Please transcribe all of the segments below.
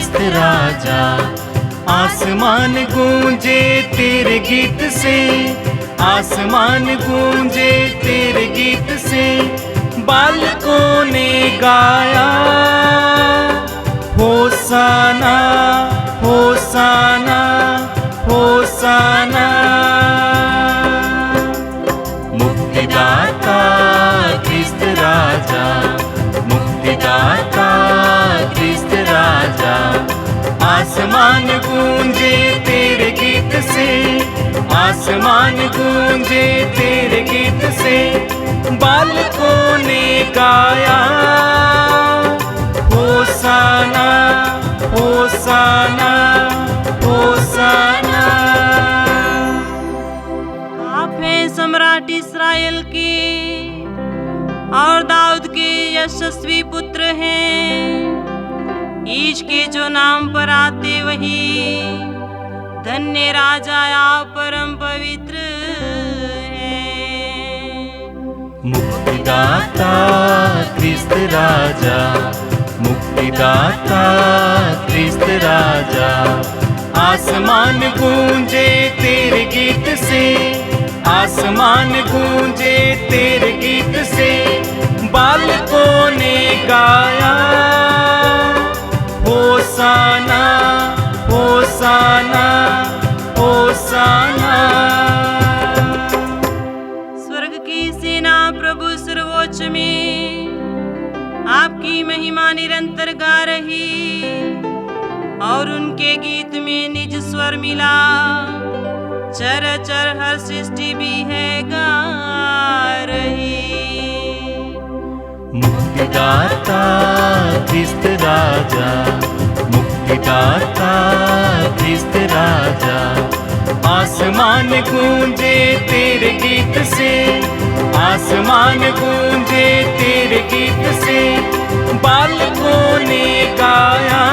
ख्रिस्त राजा। आसमान गूंजे तेरे गीत से, आसमान गूंजे तेरे गीत से, बालकों ने गाया होसाना होसाना होसाना। मुक्तिदाता ख्रिस्त राजा, मुक्तिदाता ख्रिस्त राजा। आसमान गूंजे तेरे गीत से, आसमान गूंजे तेरे गीत से, बालकों ने गाया होसाना होसाना होसाना। आप हैं सम्राट इस्राएल के और दाऊद के यशस्वी पुत्र हैं। ईश के जो नाम पर आते वही धन्य राजा आप परम पवित्र हैं। मुक्तिदाता ख्रिस्त राजा, मुक्तिदाता ख्रिस्त राजा। आसमान गूंजे तेरे गीत से, आसमान गूंजे तेरे गीत से, बालकों ने गाया होसाना होसाना होसाना। स्वर्ग की सेना प्रभु सर्वोच्च में आपकी महिमा निरंतर गा रही, और उनके गीत में निज स्वर मिला। चर चर हर सृष्टि भी है गा रही। मुक्तिदाता ख्रिस्त राजा, मुक्तिदाता ख्रिस्त राजा। आसमान गूंजे तेरे गीत से, आसमान गूंजे तेरे गीत से, बालकों ने गाया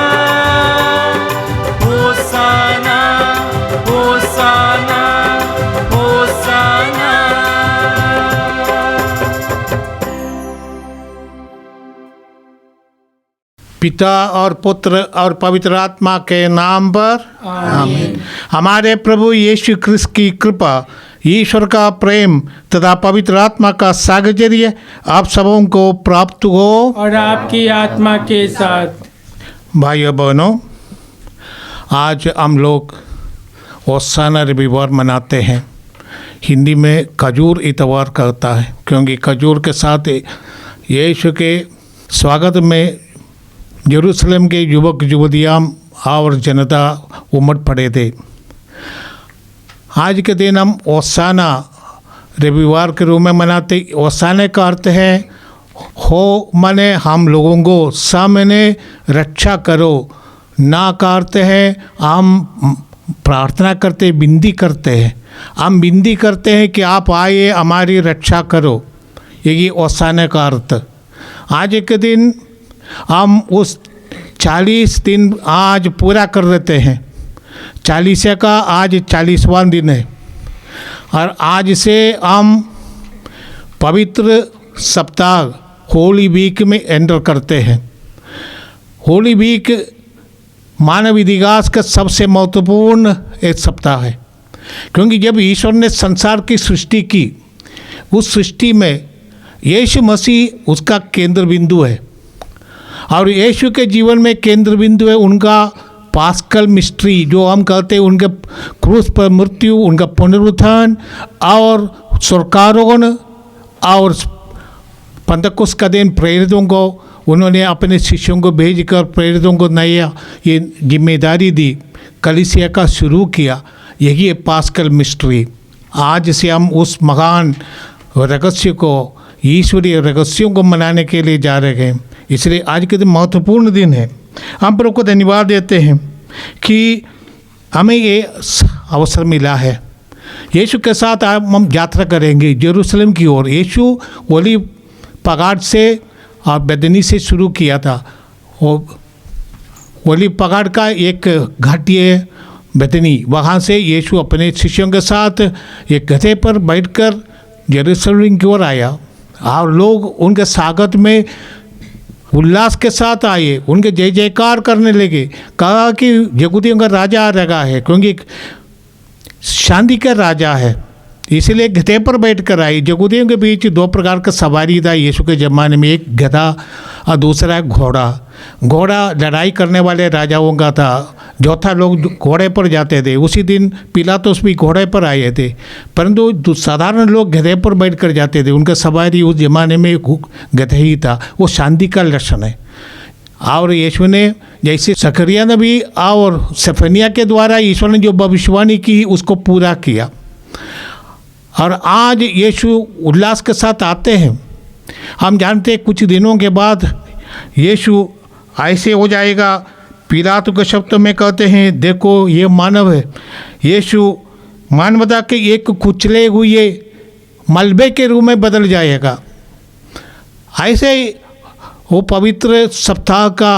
होसाना होसाना होसाना। पिता और पुत्र और पवित्र आत्मा के नाम पर आमीन। हमारे प्रभु यीशु ख्रिस्त की कृपा, ईश्वर का प्रेम तथा पवित्र आत्मा का साहचर्य आप सबों को प्राप्त हो और आपकी आत्मा के साथ। भाइयों बहनों, आज हम लोग होसाना रविवार मनाते हैं। हिंदी में खजूर इतवार कहता है, क्योंकि खजूर के साथ यीशु के स्वागत में यरूशलेम के युवक युवतियाँ और जनता उमड़ पड़े थे। आज के दिन हम होसाना रविवार के रूप में मनाते। होसाना का अर्थ है हो माने हम लोगों को, सा माने रक्षा करो, ना का अर्थ है हम प्रार्थना करते, विनती करते हैं। हम विनती करते हैं कि आप आइए हमारी रक्षा करो, यही होसाना का अर्थ। आज के दिन हम उस 40 दिन आज पूरा कर देते हैं। 40 का आज 40वां दिन है, और आज से हम पवित्र सप्ताह होली वीक में एंटर करते हैं। होली वीक मानव इतिहास का सबसे महत्वपूर्ण एक सप्ताह है, क्योंकि जब ईश्वर ने संसार की सृष्टि की, उस सृष्टि में यीशु मसीह उसका केंद्र बिंदु है, और यीशु के जीवन में केंद्र बिंदु है उनका पास्कल मिस्ट्री, जो हम कहते हैं उनके क्रूस पर मृत्यु, उनका पुनरुत्थान और स्वर्गारोहण, और पंतकुस्त का दिन प्रेरितों को उन्होंने अपने शिष्यों को भेजकर प्रेरितों को नया ये जिम्मेदारी दी, कलीसिया का शुरू किया। यही है पास्कल मिस्ट्री। आज से हम उस महान रहस्य को, ईश्वरीय रहस्यों को मनाने के लिए जा रहे हैं। इसलिए आज के दिन महत्वपूर्ण दिन है। हम प्रभु को धन्यवाद देते हैं कि हमें ये अवसर मिला है। यीशु के साथ हम यात्रा करेंगे यरूशलेम की ओर। यीशु ओलीव पहाड़ से और बेथनी से शुरू किया था। ओलीव पहाड़ का एक घाटी है बेथनी, वहाँ से यीशु अपने शिष्यों के साथ एक गधे पर बैठकर यरूशलेम की ओर आया, और लोग उनके स्वागत में उल्लास के साथ आए, उनके जय जयकार करने लगे। कहा कि यहूदियों का राजा आ रहा है, क्योंकि शांति का राजा है, इसलिए गधे पर बैठ कर आई। यहूदियों के बीच दो प्रकार का सवारी था यीशु के ज़माने में, एक गधा और दूसरा घोड़ा। घोड़ा लड़ाई करने वाले राजाओं का था, चौथा लोग घोड़े पर जाते थे। उसी दिन पिलातुस भी घोड़े पर आए थे, परंतु साधारण लोग गधे पर बैठ कर जाते थे। उनका सवारी उस ज़माने में गधे ही था। वो शांति का लक्षण है। और यीशु ने, जैसे जकरिया नबी और सफनिया के द्वारा ईश्वर ने जो भविष्यवाणी की उसको पूरा किया, और आज यीशु उल्लास के साथ आते हैं। हम जानते हैं कुछ दिनों के बाद यीशु ऐसे हो जाएगा। पिलातुस के शब्द में कहते हैं, देखो ये मानव है। यीशु मानवता के एक कुचले हुए मलबे के रूप में बदल जाएगा। ऐसे ही वो पवित्र सप्ताह का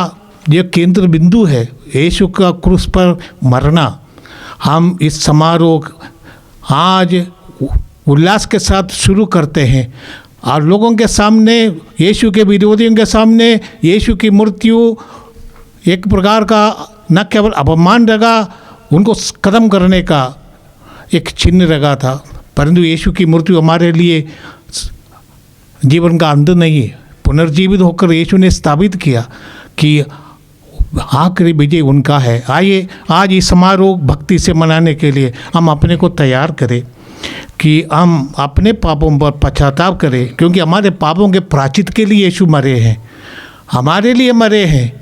ये केंद्र बिंदु है, यीशु का क्रूस पर मरना। हम इस समारोह आज उल्लास के साथ शुरू करते हैं, और लोगों के सामने, यीशु के विरोधियों के सामने यीशु की मृत्यु एक प्रकार का न केवल अपमान रहा, उनको खत्म करने का एक चिन्ह रहा था, परंतु यीशु की मृत्यु हमारे लिए जीवन का अंत नहीं है। पुनर्जीवित होकर यीशु ने स्थापित किया कि आखिरी विजय उनका है। आइए आज इस समारोह भक्ति से मनाने के लिए हम अपने को तैयार करें कि हम अपने पापों पर पश्चाताप करें, क्योंकि हमारे पापों के प्रायश्चित के लिए यीशु मरे हैं, हमारे लिए मरे हैं।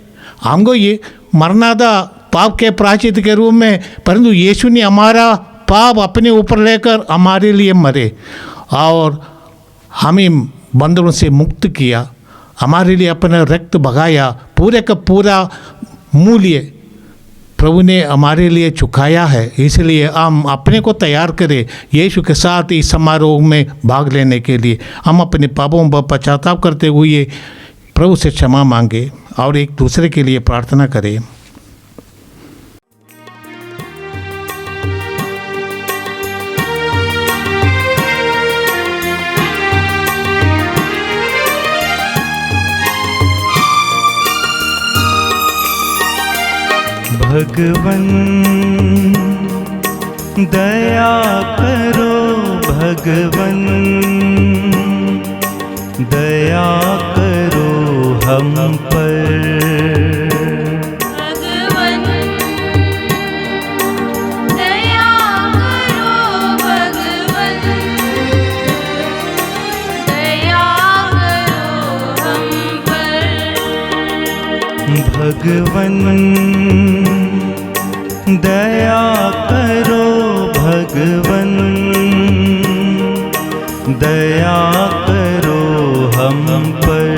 हमको ये मरना था पाप के प्रायश्चित के रूप में, परंतु यीशु ने हमारा पाप अपने ऊपर लेकर हमारे लिए मरे और हमें बंधनों से मुक्त किया, हमारे लिए अपना रक्त बहाया। पूरे का पूरा मूल्य प्रभु ने हमारे लिए चुकाया है। इसलिए हम अपने को तैयार करें यीशु के साथ इस समारोह में भाग लेने के लिए। हम अपने पापों पर पश्चाताप करते हुए प्रभु से क्षमा मांगे और एक दूसरे के लिए प्रार्थना करें। भगवन दया करो, भगवन दया करो हम पर। भगवन दया करो, भगवन दया करो हम पर। भगवन दया करो, भगवन दया करो हम पर।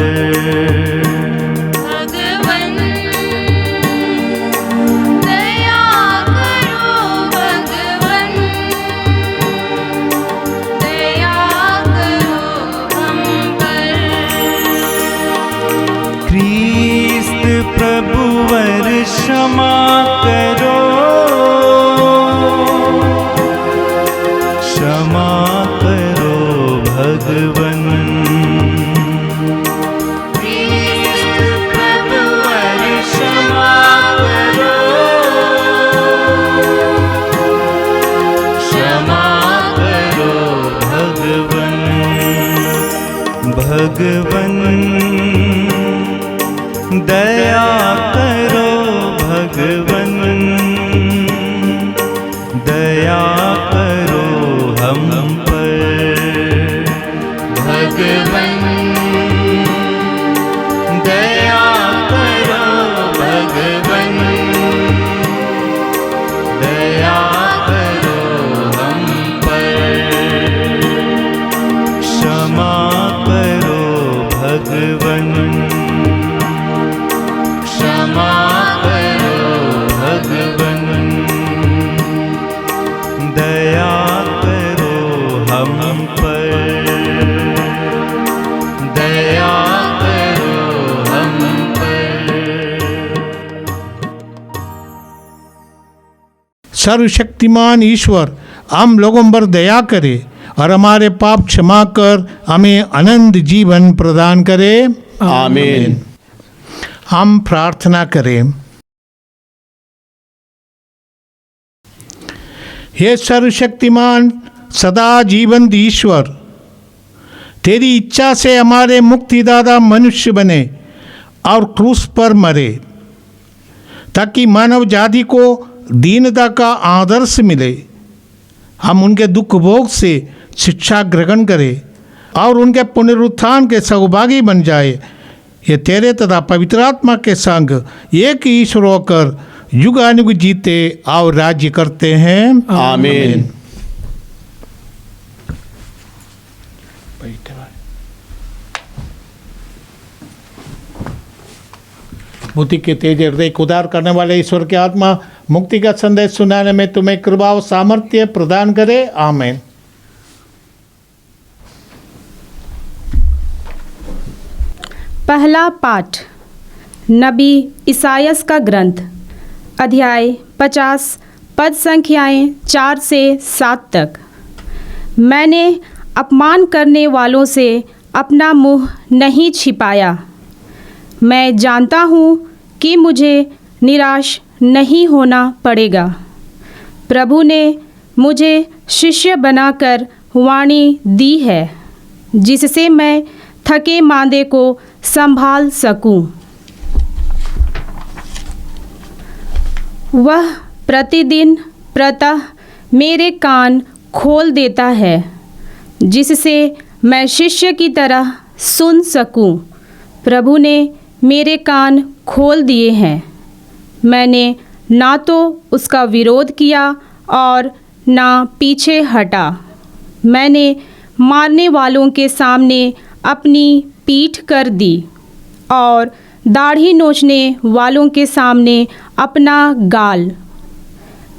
भगवन दया करो, भगवन दया करो हम पर। क्रिस्त प्रभुवर क्षमा करो, क्षमा करो भगवन। क्रिस्त प्रभुवर क्षमा करो, क्षमा करो भगवन। भगवन दया करो, भगवन दया करो हम पर। भगवन दया करो, भगवन दया करो हम पर। क्षमा करो भगवन, क्षमा करो भगवन दया करो हम पर। दया करो हम पर। सर्वशक्तिमान ईश्वर हम लोगों पर दया करे और हमारे पाप क्षमा कर हमें अनंत जीवन प्रदान करे। आमीन। हम प्रार्थना करें। हे सर्वशक्तिमान सदा जीवंत ईश्वर, तेरी इच्छा से हमारे मुक्तिदाता मनुष्य बने और क्रूस पर मरे, ताकि मानव जाति को दीनता का आदर्श मिले। हम उनके दुख भोग से शिक्षा ग्रहण करें और उनके पुनरुत्थान के सहभागी बन जाए। ये तेरे तथा पवित्र आत्मा के संग एक ही ईश्वर होकर युगानुग जीते और राज्य करते हैं। आमीन। मुक्ति के तेज हृदय को उदार करने वाले ईश्वर की आत्मा मुक्ति का संदेश सुनाने में तुम्हें कृपा और सामर्थ्य प्रदान करे। आमीन। पहला पाठ नबी इसायास का ग्रंथ, अध्याय 50, पद संख्याएं 4 से 7 तक। मैंने अपमान करने वालों से अपना मुँह नहीं छिपाया। मैं जानता हूँ कि मुझे निराश नहीं होना पड़ेगा। प्रभु ने मुझे शिष्य बनाकर वाणी दी है, जिससे मैं थके मांदे को संभाल सकूं। वह प्रतिदिन प्रातः मेरे कान खोल देता है, जिससे मैं शिष्य की तरह सुन सकूं। प्रभु ने मेरे कान खोल दिए हैं। मैंने ना तो उसका विरोध किया और ना पीछे हटा। मैंने मारने वालों के सामने अपनी पीठ कर दी और दाढ़ी नोचने वालों के सामने अपना गाल।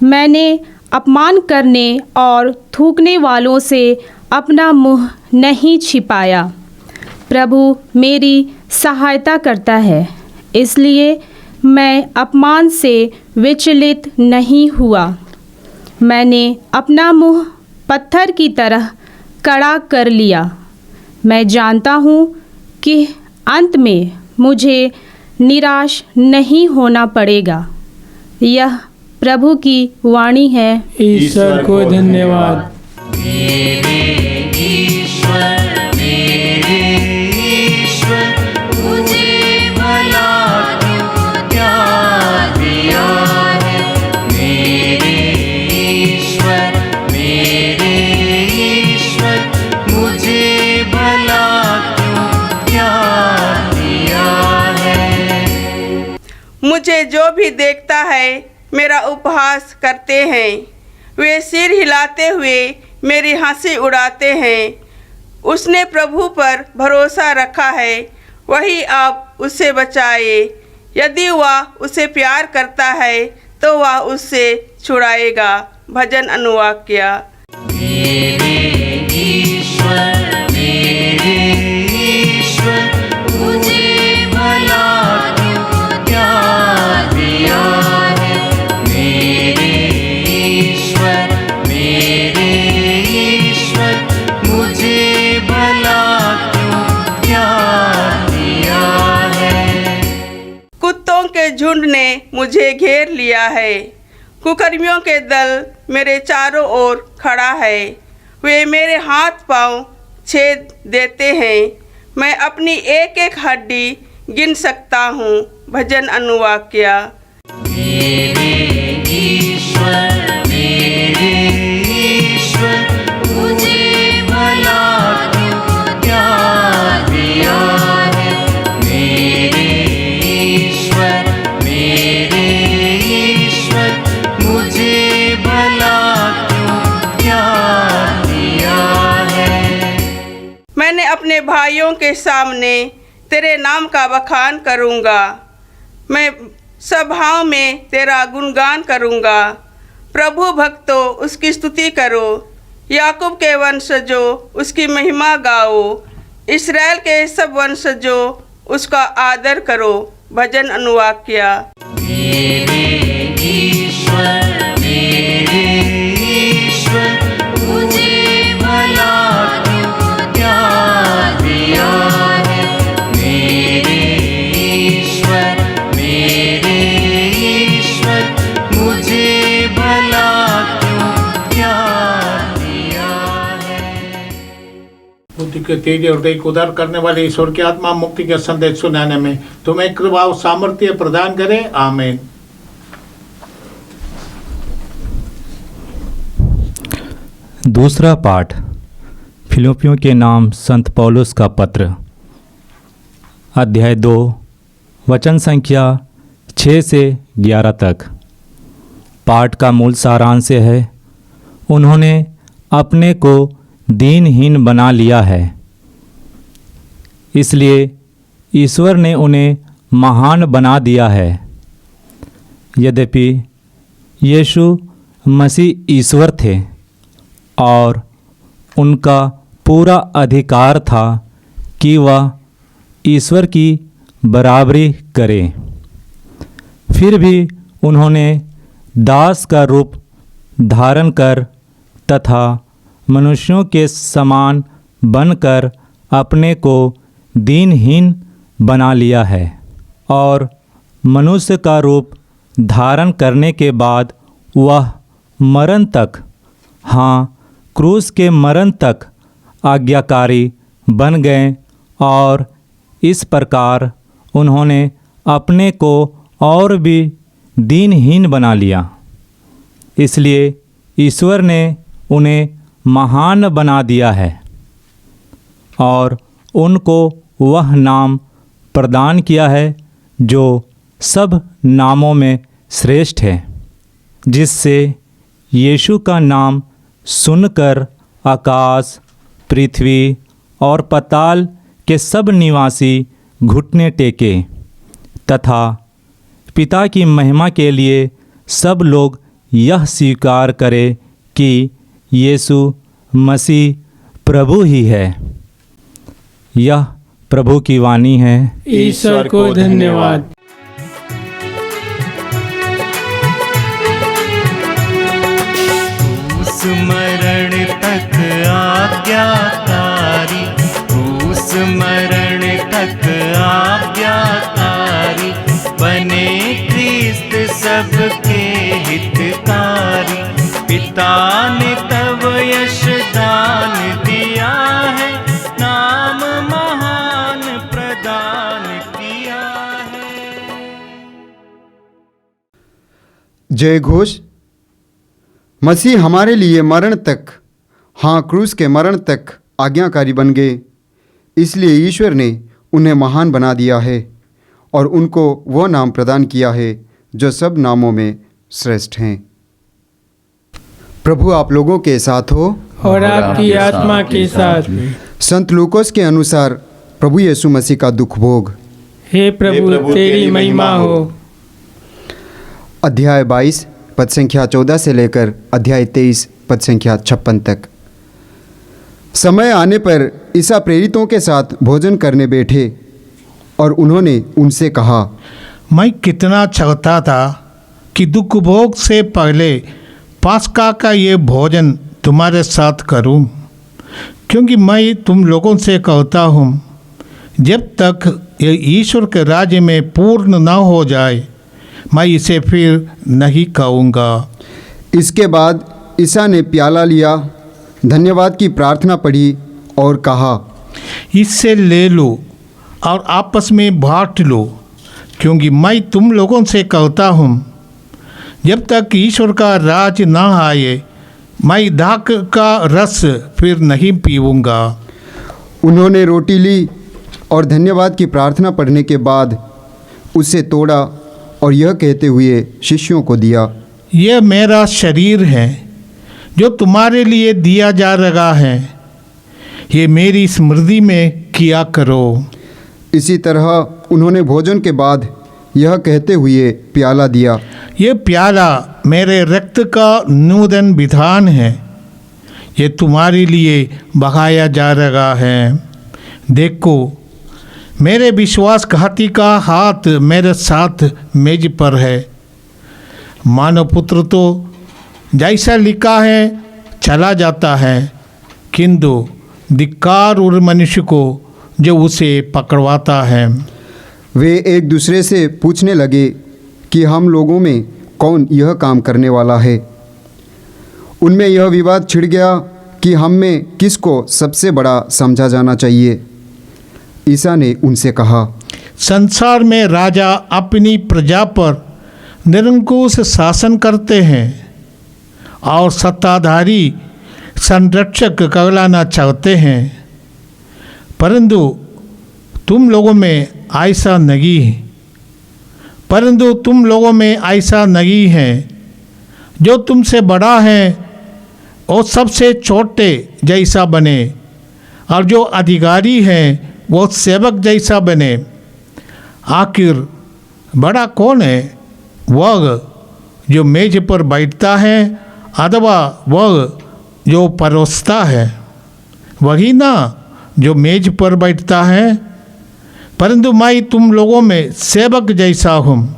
मैंने अपमान करने और थूकने वालों से अपना मुँह नहीं छिपाया। प्रभु मेरी सहायता करता है, इसलिए मैं अपमान से विचलित नहीं हुआ। मैंने अपना मुँह पत्थर की तरह कड़ा कर लिया। मैं जानता हूँ कि अंत में मुझे निराश नहीं होना पड़ेगा। यह प्रभु की वाणी है। ईश्वर को धन्यवाद। मुझे जो भी देखता है मेरा उपहास करते हैं। वे सिर हिलाते हुए मेरी हंसी उड़ाते हैं। उसने प्रभु पर भरोसा रखा है, वही आप उसे बचाए। यदि वह उसे प्यार करता है तो वह उससे छुड़ाएगा। भजन अनुवाद किया। कुत्तों के झुंड ने मुझे घेर लिया है। कुकर्मियों के दल मेरे चारों ओर खड़ा है। वे मेरे हाथ पांव छेद देते हैं। मैं अपनी एक एक हड्डी गिन सकता हूँ। भजन अनुवाद किया। मैंने अपने भाइयों के सामने तेरे नाम का बखान करूँगा। मैं सभाओं में तेरा गुणगान करूँगा। प्रभु भक्तों उसकी स्तुति करो। याकूब के वंशजों उसकी महिमा गाओ। इस्राएल के सब वंशजों उसका आदर करो। भजन अनुवाद किया। मेरे ईश्वर बुद्धि के तेज और हृदय को उदार करने वाले ईश्वर की आत्मा मुक्ति के संदेश सुनाने में तुम्हें कृपा और सामर्थ्य प्रदान करे। आमीन। दूसरा पाठ फिलिप्पियों के नाम संत पौलुस का पत्र, अध्याय 2, वचन संख्या 6 से 11 तक। पाठ का मूल सारांश है, उन्होंने अपने को दीनहीन बना लिया है, इसलिए ईश्वर ने उन्हें महान बना दिया है। यद्यपि यीशु मसीह ईश्वर थे और उनका पूरा अधिकार था कि वह ईश्वर की बराबरी करें, फिर भी उन्होंने दास का रूप धारण कर तथा मनुष्यों के समान बनकर अपने को दीनहीन बना लिया है। और मनुष्य का रूप धारण करने के बाद वह मरण तक, हाँ, क्रूस के मरण तक आज्ञाकारी बन गए और इस प्रकार उन्होंने अपने को और भी दीनहीन बना लिया। इसलिए ईश्वर ने उन्हें महान बना दिया है और उनको वह नाम प्रदान किया है जो सब नामों में श्रेष्ठ है, जिससे यीशु का नाम सुनकर आकाश, पृथ्वी और पाताल के सब निवासी घुटने टेके तथा पिता की महिमा के लिए सब लोग यह स्वीकार करें कि यीशु मसीह प्रभु ही है। यह प्रभु की वाणी है। ईश्वर को धन्यवाद। क्रूस मरण तक आज्ञाकारी, क्रूस मरण तक आज्ञाकारी, बने ख्रिस्त सबके हितकारी। पिता ने तब यश दान दिया है, नाम महान प्रदान किया है। जय घोष। मसीह हमारे लिए मरण तक, हाँ, क्रूस के मरण तक आज्ञाकारी बन गए, इसलिए ईश्वर ने उन्हें महान बना दिया है और उनको वो नाम प्रदान किया है जो सब नामों में श्रेष्ठ हैं। प्रभु आप लोगों के साथ हो और आपकी आत्मा के साथ। संत लूकोस के अनुसार प्रभु यीशु मसीह का दुख भोग। हे प्रभु तेरी महिमा हो। अध्याय 22 पद संख्या 14 से लेकर अध्याय 23 पद संख्या 56 तक। समय आने पर ईसा प्रेरितों के साथ भोजन करने बैठे और उन्होंने उनसे कहा, मैं कितना चाहता था कि दुख भोग से पहले पास्का का ये भोजन तुम्हारे साथ करूं, क्योंकि मैं तुम लोगों से कहता हूं, जब तक ये ईश्वर के राज्य में पूर्ण न हो जाए मैं इसे फिर नहीं खाऊंगा। इसके बाद ईसा ने प्याला लिया, धन्यवाद की प्रार्थना पढ़ी और कहा, इससे ले लो और आपस में बांट लो, क्योंकि मैं तुम लोगों से कहता हूँ, जब तक ईश्वर का राज न आए मैं दाख का रस फिर नहीं पीऊँगा। उन्होंने रोटी ली और धन्यवाद की प्रार्थना पढ़ने के बाद उसे तोड़ा और यह कहते हुए शिष्यों को दिया, यह मेरा शरीर है जो तुम्हारे लिए दिया जा रहा है, ये मेरी स्मृति में किया करो। इसी तरह उन्होंने भोजन के बाद यह कहते हुए प्याला दिया, ये प्याला मेरे रक्त का नूतन विधान है, ये तुम्हारे लिए बहाया जा रहा है। देखो, मेरे विश्वासघाती का हाथ मेरे साथ मेज पर है। मानव पुत्र तो जैसा लिखा है चला जाता है, किंतु धिक्कार उस मनुष्य को जो उसे पकड़वाता है। वे एक दूसरे से पूछने लगे कि हम लोगों में कौन यह काम करने वाला है। उनमें यह विवाद छिड़ गया कि हम में किसको सबसे बड़ा समझा जाना चाहिए। ईसा ने उनसे कहा, संसार में राजा अपनी प्रजा पर निरंकुश शासन करते हैं और सत्ताधारी संरक्षक कहलाना चाहते हैं, परंतु तुम लोगों में ऐसा नहीं है। जो तुमसे बड़ा है वो सबसे छोटे जैसा बने, और जो अधिकारी है वो सेवक जैसा बने। आखिर बड़ा कौन है? वह जो मेज पर बैठता है अथवा वह जो परोसता है? वही ना जो मेज पर बैठता है। परंतु मैं तुम लोगों में सेवक जैसा हूँ।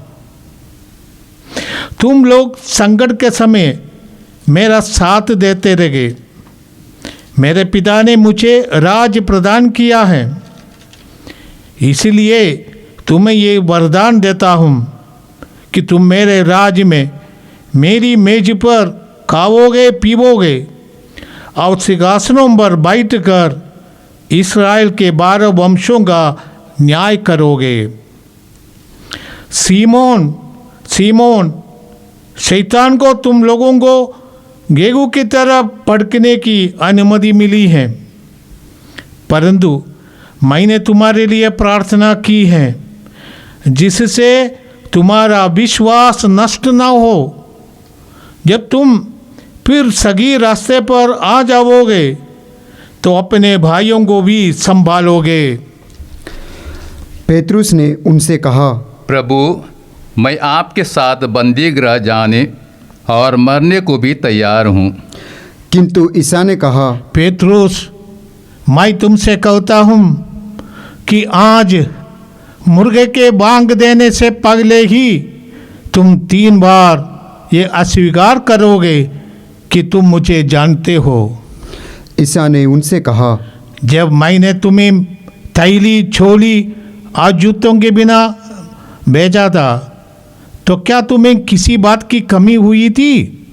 तुम लोग संकट के समय मेरा साथ देते रहे। मेरे पिता ने मुझे राज प्रदान किया है, इसलिए तुम्हें ये वरदान देता हूँ कि तुम मेरे राज में मेरी मेज पर खाओगे पीवोगे और सिंहासनों पर बैठकर इस्राएल के 12 वंशों का न्याय करोगे। सीमोन, शैतान को तुम लोगों को गेहूं की तरह पड़कने की अनुमति मिली है, परंतु मैंने तुम्हारे लिए प्रार्थना की है जिससे तुम्हारा विश्वास नष्ट न हो। जब तुम फिर सही रास्ते पर आ जाओगे तो अपने भाइयों को भी संभालोगे। पेतरुस ने उनसे कहा, प्रभु, मैं आपके साथ बंदीगृह जाने और मरने को भी तैयार हूँ। किंतु ईसा ने कहा, पेतरुस, मैं तुमसे कहता हूँ कि आज मुर्गे के बांग देने से पहले ही तुम 3 बार ये अस्वीकार करोगे कि तुम मुझे जानते हो। ईसा ने उनसे कहा, जब मैंने तुम्हें थैली, झोली और जूतों के बिना भेजा था तो क्या तुम्हें किसी बात की कमी हुई थी?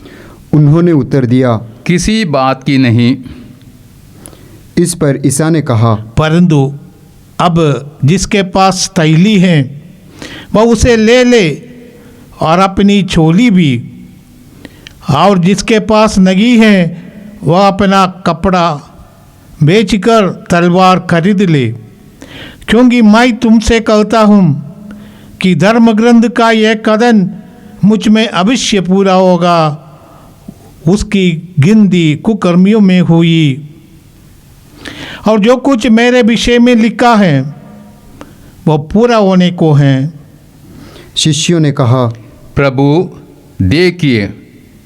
उन्होंने उत्तर दिया, किसी बात की नहीं। इस पर ईसा ने कहा, परंतु अब जिसके पास थैली है वह उसे ले ले और अपनी झोली भी, और जिसके पास नहीं है वह अपना कपड़ा बेचकर तलवार खरीद ले। क्योंकि मैं तुमसे कहता हूँ कि धर्म ग्रंथ का यह कथन मुझ में अवश्य पूरा होगा। उसकी गिनती कुकर्मियों में हुई, और जो कुछ मेरे विषय में लिखा है वो पूरा होने को है। शिष्यों ने कहा, प्रभु, देखिए,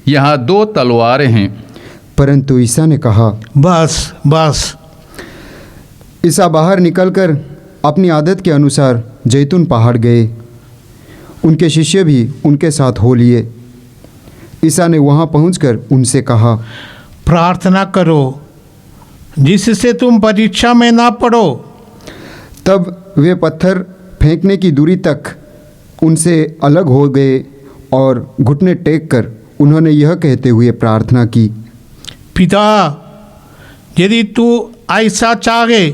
यहाँ 2 तलवारें हैं। परंतु ईसा ने कहा, बस। ईसा बाहर निकलकर अपनी आदत के अनुसार जैतून पहाड़ गए। उनके शिष्य भी उनके साथ हो लिए। ईसा ने वहाँ पहुंचकर उनसे कहा, प्रार्थना करो जिससे तुम परीक्षा में ना पड़ो। तब वे पत्थर फेंकने की दूरी तक उनसे अलग हो गए और घुटने टेक कर उन्होंने यह कहते हुए प्रार्थना की, पिता, यदि तू ऐसा चाहे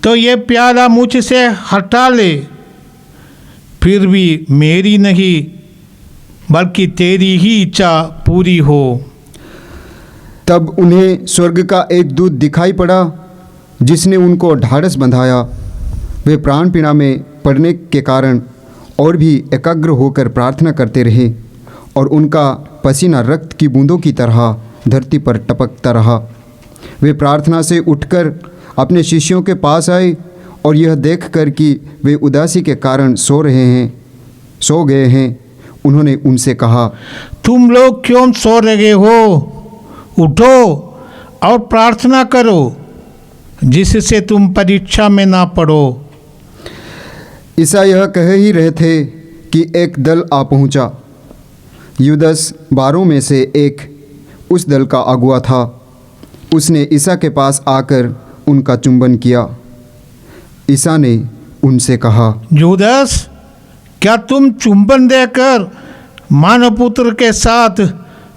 तो ये प्याला मुझसे हटा ले, फिर भी मेरी नहीं बल्कि तेरी ही इच्छा पूरी हो। तब उन्हें स्वर्ग का एक दूत दिखाई पड़ा जिसने उनको ढाढ़स बंधाया। वे प्राण पीड़ा में पड़ने के कारण और भी एकाग्र होकर प्रार्थना करते रहे, और उनका पसीना रक्त की बूंदों की तरह धरती पर टपकता रहा। वे प्रार्थना से उठकर अपने शिष्यों के पास आए और यह देखकर कि वे उदासी के कारण सो गए हैं, उन्होंने उनसे कहा, तुम लोग क्यों सो रहे हो? उठो और प्रार्थना करो जिससे तुम परीक्षा में ना पड़ो। ईसा यह कह ही रहे थे कि एक दल आ पहुंचा। यूदस 12 में से एक उस दल का अगुआ था। उसने ईसा के पास आकर उनका चुंबन किया। ईसा ने उनसे कहा, यूदस, क्या तुम चुंबन देकर मानव पुत्र के साथ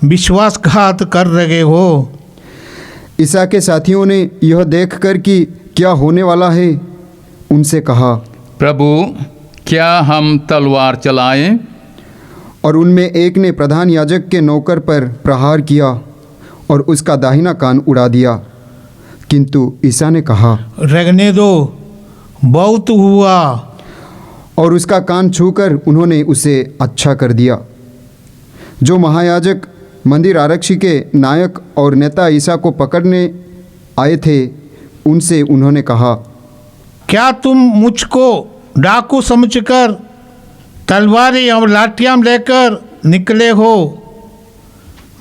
विश्वासघात कर रहे हो? ईसा के साथियों ने यह देखकर कि क्या होने वाला है, उनसे कहा, प्रभु, क्या हम तलवार चलाएं? और उनमें एक ने प्रधान याजक के नौकर पर प्रहार किया और उसका दाहिना कान उड़ा दिया। किंतु ईसा ने कहा, रहने दो, बहुत हुआ। और उसका कान छूकर उन्होंने उसे अच्छा कर दिया। जो महायाजक, मंदिर आरक्षी के नायक और नेता ईसा को पकड़ने आए थे, उनसे उन्होंने कहा, क्या तुम मुझको डाकू समझकर तलवारें और लाठियाँ लेकर निकले हो?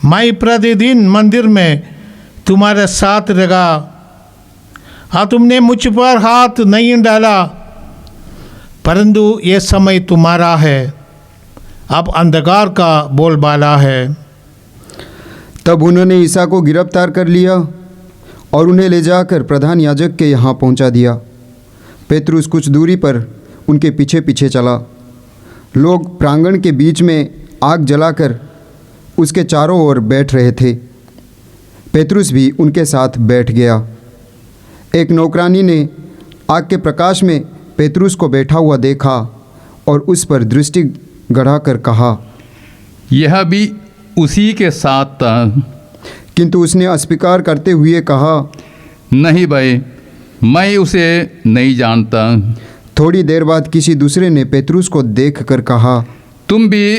मैं प्रतिदिन मंदिर में तुम्हारे साथ रहा, हाँ, तुमने मुझ पर हाथ नहीं डाला, परंतु ये समय तुम्हारा है, अब अंधकार का बोलबाला है। तब उन्होंने ईसा को गिरफ्तार कर लिया और उन्हें ले जाकर प्रधान याजक के यहाँ पहुँचा दिया। पेतरुस कुछ दूरी पर उनके पीछे पीछे चला। लोग प्रांगण के बीच में आग जलाकर उसके चारों ओर बैठ रहे थे। पेतरुस भी उनके साथ बैठ गया। एक नौकरानी ने आग के प्रकाश में पेतरुस को बैठा हुआ देखा और उस पर दृष्टि गड़ाकर कहा, यह भी उसी के साथ था। किंतु उसने अस्वीकार करते हुए कहा, नहीं भाई, मैं उसे नहीं जानता। थोड़ी देर बाद किसी दूसरे ने पेतरुस को देखकर कहा, तुम भी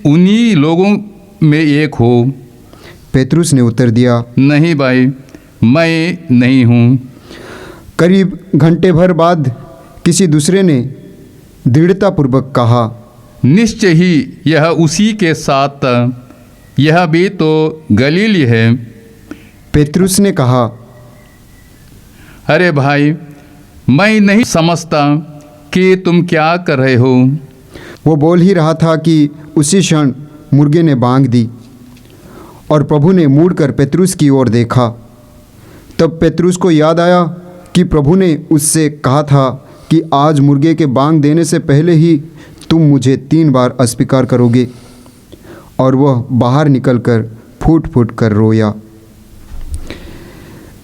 उन्हीं लोगों में एक हो। पेतरुस ने उत्तर दिया, नहीं भाई, मैं नहीं हूँ। करीब घंटे भर बाद किसी दूसरे ने दृढ़तापूर्वक कहा, निश्चय ही यह उसी के साथ था, यह भी तो गलीली है। पेतरुस ने कहा, अरे भाई, मैं नहीं समझता कि तुम क्या कर रहे हो। वो बोल ही रहा था कि उसी क्षण मुर्गे ने बांग दी और प्रभु ने मुड़कर पेतरुस की ओर देखा। तब पेतरुस को याद आया कि प्रभु ने उससे कहा था कि आज मुर्गे के बांग देने से पहले ही तुम मुझे 3 बार अस्वीकार करोगे। और वह बाहर निकलकर फूट फूट कर रोया।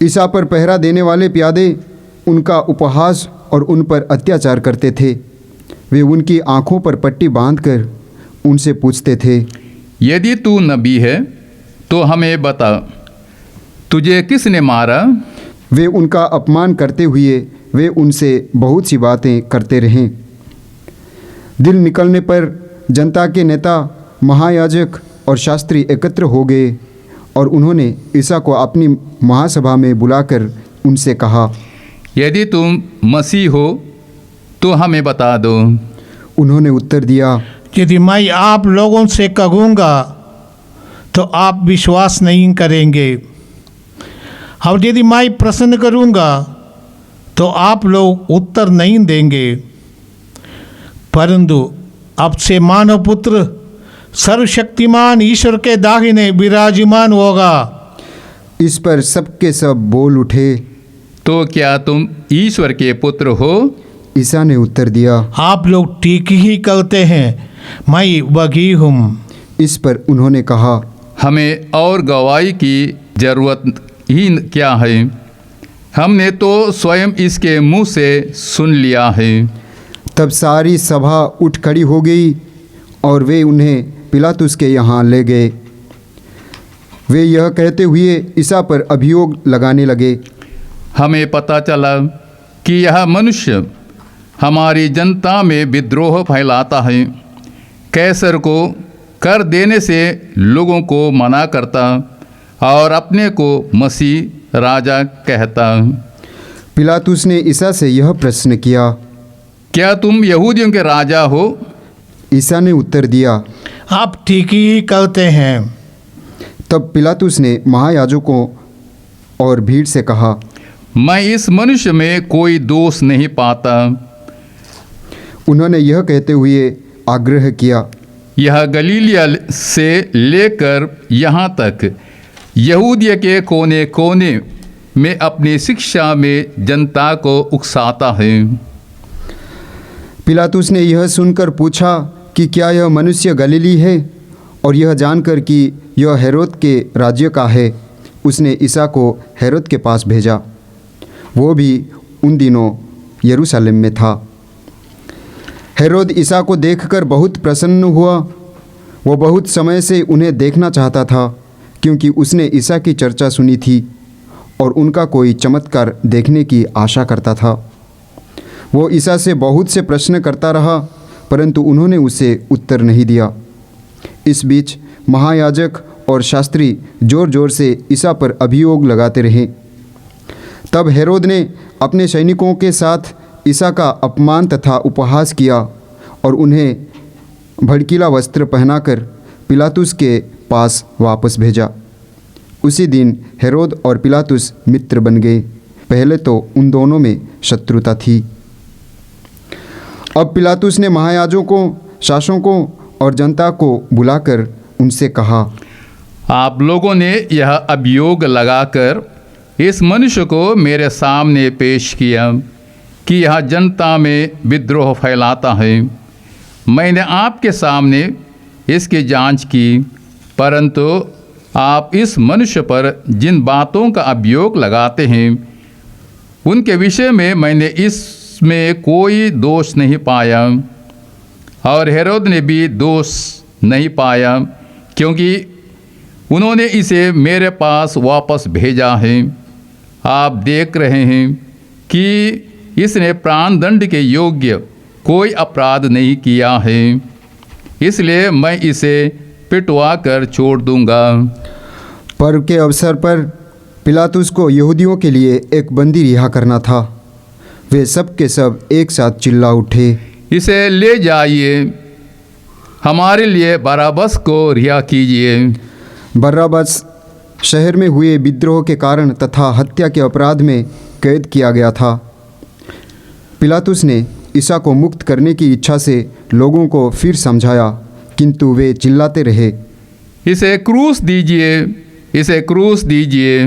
ईसा पर पहरा देने वाले प्यादे उनका उपहास और उन पर अत्याचार करते थे। वे उनकी आंखों पर पट्टी बांधकर उनसे पूछते थे, यदि तू नबी है तो हमें बता, तुझे किसने मारा? वे उनका अपमान करते हुए वे उनसे बहुत सी बातें करते रहे। दिन निकलने पर जनता के नेता, महायाजक और शास्त्री एकत्र हो गए और उन्होंने ईसा को अपनी महासभा में बुलाकर उनसे कहा, यदि तुम मसीह हो तो हमें बता दो। उन्होंने उत्तर दिया, यदि मैं आप लोगों से कहूँगा तो आप विश्वास नहीं करेंगे, और यदि मैं प्रश्न करूँगा तो आप लोग उत्तर नहीं देंगे। परंतु अब से मानव पुत्र सर्वशक्तिमान ईश्वर के दाहिने विराजमान होगा। इस पर सबके सब बोल उठे, तो क्या तुम ईश्वर के पुत्र हो? ईसा ने उत्तर दिया, आप लोग ठीक ही कहते हैं, मैं वही हूँ। इस पर उन्होंने कहा, हमें और गवाही की जरूरत ही क्या है? हमने तो स्वयं इसके मुंह से सुन लिया है। तब सारी सभा उठ खड़ी हो गई और वे उन्हें पिलातुस के यहाँ ले गए। वे यह कहते हुए ईसा पर अभियोग लगाने लगे, हमें पता चला कि यह मनुष्य हमारी जनता में विद्रोह फैलाता है, कैसर को कर देने से लोगों को मना करता और अपने को मसीह राजा कहता। पिलातुस ने ईसा से यह प्रश्न किया, क्या तुम यहूदियों के राजा हो? ईसा ने उत्तर दिया, आप ठीक ही कहते हैं। तब पिलातुस ने महायाजकों और भीड़ से कहा, मैं इस मनुष्य में कोई दोष नहीं पाता। उन्होंने यह कहते हुए आग्रह किया, यह गलीलिया से लेकर यहाँ तक यहूदिया के कोने कोने में अपनी शिक्षा में जनता को उकसाता है। पिलातुस ने यह सुनकर पूछा कि क्या यह मनुष्य गलीली है? और यह जानकर कि यह हेरोद के राज्य का है, उसने ईसा को हेरोद के पास भेजा। वो भी उन दिनों यरूशलेम में था। हेरोद ईसा को देखकर बहुत प्रसन्न हुआ। वो बहुत समय से उन्हें देखना चाहता था, क्योंकि उसने ईसा की चर्चा सुनी थी और उनका कोई चमत्कार देखने की आशा करता था। वो ईसा से बहुत से प्रश्न करता रहा, परंतु उन्होंने उसे उत्तर नहीं दिया। इस बीच महायाजक और शास्त्री ज़ोर ज़ोर से ईसा पर अभियोग लगाते रहे। तब हेरोद ने अपने सैनिकों के साथ ईसा का अपमान तथा उपहास किया और उन्हें भड़कीला वस्त्र पहनाकर पिलातुस के पास वापस भेजा। उसी दिन हेरोद और पिलातुस मित्र बन गए। पहले तो उन दोनों में शत्रुता थी। अब पिलातुस ने महायाजकों, शासकों और जनता को बुलाकर उनसे कहा, आप लोगों ने यह अभियोग लगाकर इस मनुष्य को मेरे सामने पेश किया कि यह जनता में विद्रोह फैलाता है। मैंने आपके सामने इसकी जांच की, परंतु आप इस मनुष्य पर जिन बातों का अभियोग लगाते हैं उनके विषय में मैंने इसमें कोई दोष नहीं पाया, और हेरोद ने भी दोष नहीं पाया, क्योंकि उन्होंने इसे मेरे पास वापस भेजा है। आप देख रहे हैं कि इसने प्राण दंड के योग्य कोई अपराध नहीं किया है, इसलिए मैं इसे पिटवा कर छोड़ दूंगा। पर्व के अवसर पर पिलातुस को यहूदियों के लिए एक बंदी रिहा करना था। वे सब के सब एक साथ चिल्ला उठे, इसे ले जाइए, हमारे लिए बराबस को रिहा कीजिए। बर्रब्बास शहर में हुए विद्रोह के कारण तथा हत्या के अपराध में कैद किया गया था। पिलातुस ने ईसा को मुक्त करने की इच्छा से लोगों को फिर समझाया, किंतु वे चिल्लाते रहे, इसे क्रूस दीजिए, इसे क्रूस दीजिए।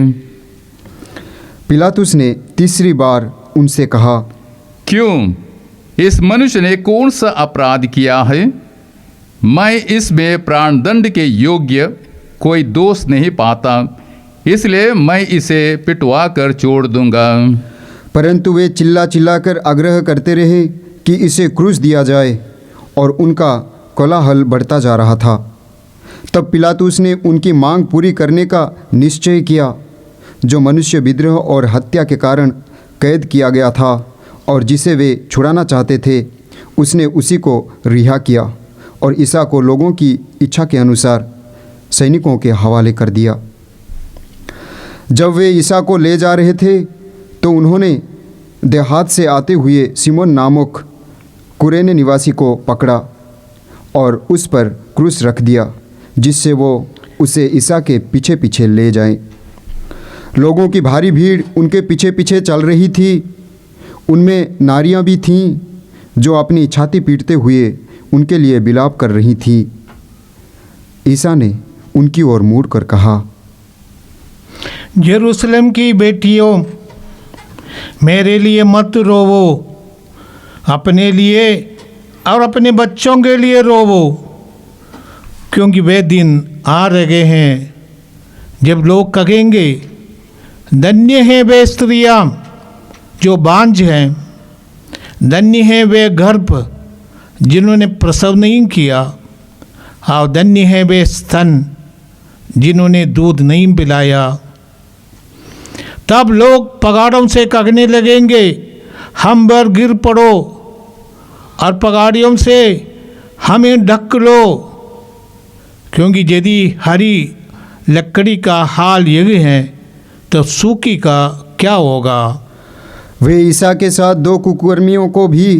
पिलातुस ने तीसरी बार उनसे कहा, क्यों? इस मनुष्य ने कौन सा अपराध किया है? मैं इसमें प्राण दंड के योग्य कोई दोष नहीं पाता, इसलिए मैं इसे पिटवा कर छोड़ दूंगा। परंतु वे चिल्ला चिल्लाकर आग्रह करते रहे कि इसे क्रूस दिया जाए, और उनका कोलाहल बढ़ता जा रहा था। तब पिलातुस ने उनकी मांग पूरी करने का निश्चय किया। जो मनुष्य विद्रोह और हत्या के कारण कैद किया गया था और जिसे वे छुड़ाना चाहते थे, उसने उसी को रिहा किया और ईसा को लोगों की इच्छा के अनुसार सैनिकों के हवाले कर दिया। जब वे ईसा को ले जा रहे थे तो उन्होंने देहात से आते हुए सिमोन नामक कुरेने निवासी को पकड़ा और उस पर क्रूस रख दिया, जिससे वो उसे ईसा के पीछे पीछे ले जाएं। लोगों की भारी भीड़ उनके पीछे पीछे चल रही थी। उनमें नारियां भी थीं जो अपनी छाती पीटते हुए उनके लिए विलाप कर रही थीं। ईसा ने उनकी ओर मुड़कर कहा, यरूशलेम की बेटियों, मेरे लिए मत रोवो, अपने लिए और अपने बच्चों के लिए रोवो, क्योंकि वे दिन आ रहे हैं जब लोग कहेंगे, धन्य है वे स्त्रियां जो बांझ हैं, धन्य है वे गर्भ जिन्होंने प्रसव नहीं किया, और धन्य है वे स्तन जिन्होंने दूध नहीं पिलाया। तब लोग पगारों से कहने लगेंगे, हम पर गिर पड़ो और पगाड़ियों से हमें ढक लो, क्योंकि यदि हरी लकड़ी का हाल यही है तो सूखी का क्या होगा। वे ईसा के साथ दो कुकर्मियों को भी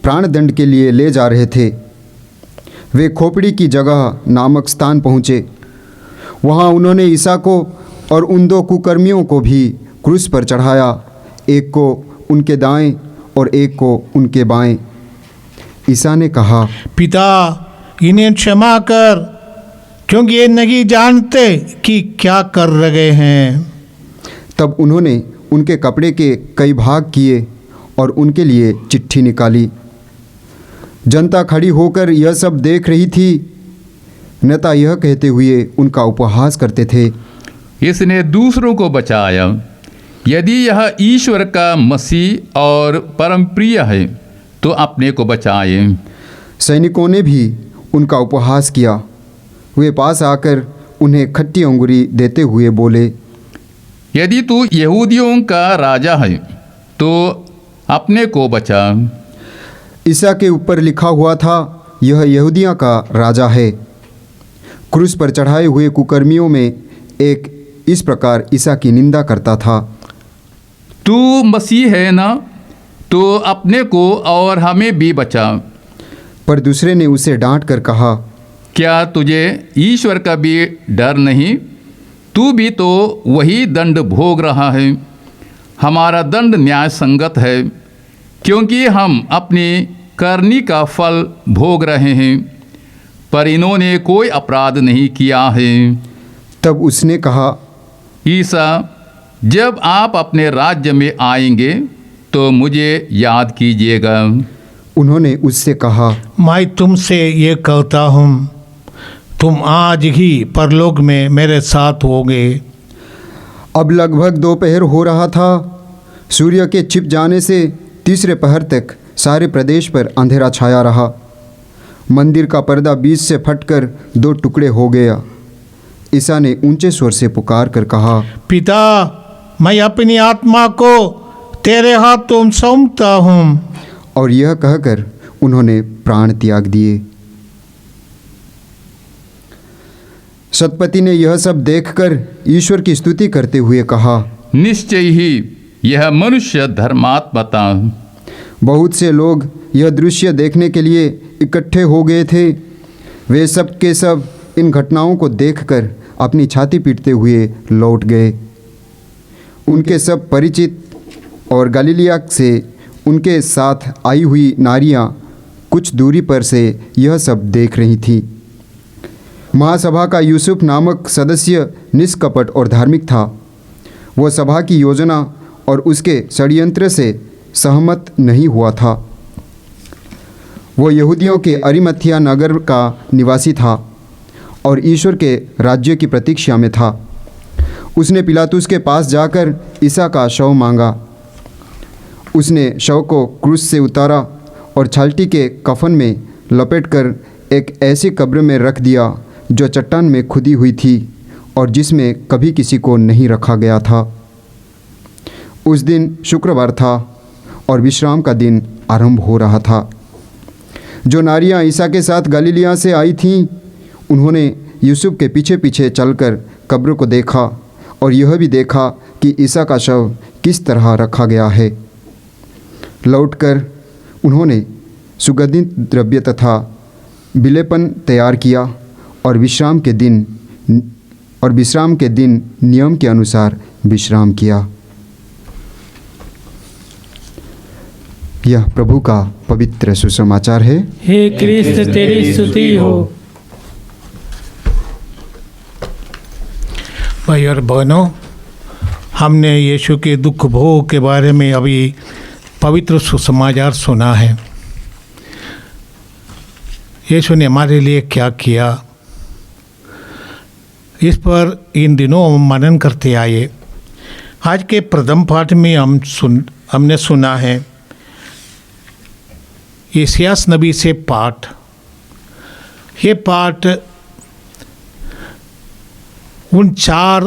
प्राण दंड के लिए ले जा रहे थे। वे खोपड़ी की जगह नामक स्थान पहुँचे। वहाँ उन्होंने ईसा को और उन दो कुकर्मियों को भी क्रूस पर चढ़ाया, एक को उनके दाएं और एक को उनके बाएं। ईसा ने कहा, पिता, इन्हें क्षमा कर, क्योंकि ये नहीं जानते कि क्या कर रहे हैं। तब उन्होंने उनके कपड़े के कई भाग किए और उनके लिए चिट्ठी निकाली। जनता खड़ी होकर यह सब देख रही थी। नेता यह कहते हुए उनका उपहास करते थे, इसने दूसरों को बचाया। यदि यह ईश्वर का मसीह और परम प्रिय है तो अपने को बचाए। सैनिकों ने भी उनका उपहास किया। वे पास आकर उन्हें खट्टी अंगूरी देते हुए बोले, यदि तू यहूदियों का राजा है तो अपने को बचा। ईसा के ऊपर लिखा हुआ था, यह यहूदियों का राजा है। क्रूस पर चढ़ाए हुए कुकर्मियों में एक इस प्रकार ईसा की निंदा करता था, तू मसीह है ना, तो अपने को और हमें भी बचा। पर दूसरे ने उसे डांट कर कहा, क्या तुझे ईश्वर का भी डर नहीं? तू भी तो वही दंड भोग रहा है। हमारा दंड न्याय संगत है, क्योंकि हम अपनी करनी का फल भोग रहे हैं, पर इन्होंने कोई अपराध नहीं किया है। तब उसने कहा, ईसा, जब आप अपने राज्य में आएंगे तो मुझे याद कीजिएगा। उन्होंने उससे कहा, मैं तुमसे ये कहता हूँ, तुम आज ही परलोक में मेरे साथ होगे। अब लगभग दोपहर हो रहा था। सूर्य के छिप जाने से तीसरे पहर तक सारे प्रदेश पर अंधेरा छाया रहा। मंदिर का पर्दा बीच से फटकर 2 टुकड़े हो गया। ईसा ने ऊंचे स्वर से पुकार कर कहा, पिता, मैं अपनी आत्मा को तेरे हाथों में सौंपता हूँ। और यह कहकर उन्होंने प्राण त्याग दिए। सतपति ने यह सब देखकर ईश्वर की स्तुति करते हुए कहा, निश्चय ही यह मनुष्य धर्मात्मा था। बहुत से लोग यह दृश्य देखने के लिए इकट्ठे हो गए थे। वे सब के सब इन घटनाओं को देखकर अपनी छाती पीटते हुए लौट गए। उनके सब परिचित और गलीलिया से उनके साथ आई हुई नारियां कुछ दूरी पर से यह सब देख रही थीं। महासभा का यूसुफ नामक सदस्य निष्कपट और धार्मिक था। वह सभा की योजना और उसके षड्यंत्र से सहमत नहीं हुआ था। वह यहूदियों के अरिमथिया नगर का निवासी था और ईश्वर के राज्य की प्रतीक्षा में था। उसने पिलातुस के पास जाकर ईसा का शव मांगा। उसने शव को क्रूस से उतारा और छालटी के कफन में लपेटकर एक ऐसी कब्र में रख दिया जो चट्टान में खुदी हुई थी और जिसमें कभी किसी को नहीं रखा गया था। उस दिन शुक्रवार था और विश्राम का दिन आरंभ हो रहा था। जो नारियां ईसा के साथ गलीलिया से आई थीं, उन्होंने यूसुफ के पीछे पीछे चलकर कब्र को देखा और यह भी देखा कि ईसा का शव किस तरह रखा गया है। लौटकर उन्होंने सुगंधित द्रव्य तथा बिलेपन तैयार किया और विश्राम के दिन नियम के अनुसार विश्राम किया। यह प्रभु का पवित्र सुसमाचार है। हे क्रिस्त तेरी स्तुति हो। भाई और बहनों, हमने यीशु के दुख भोग के बारे में अभी पवित्र सुसमाचार सुना है। यीशु ने हमारे लिए क्या किया, इस पर इन दिनों हम मनन करते आए। आज के प्रथम पाठ में हमने सुना है यशायाह नबी से पाठ। ये पाठ उन 4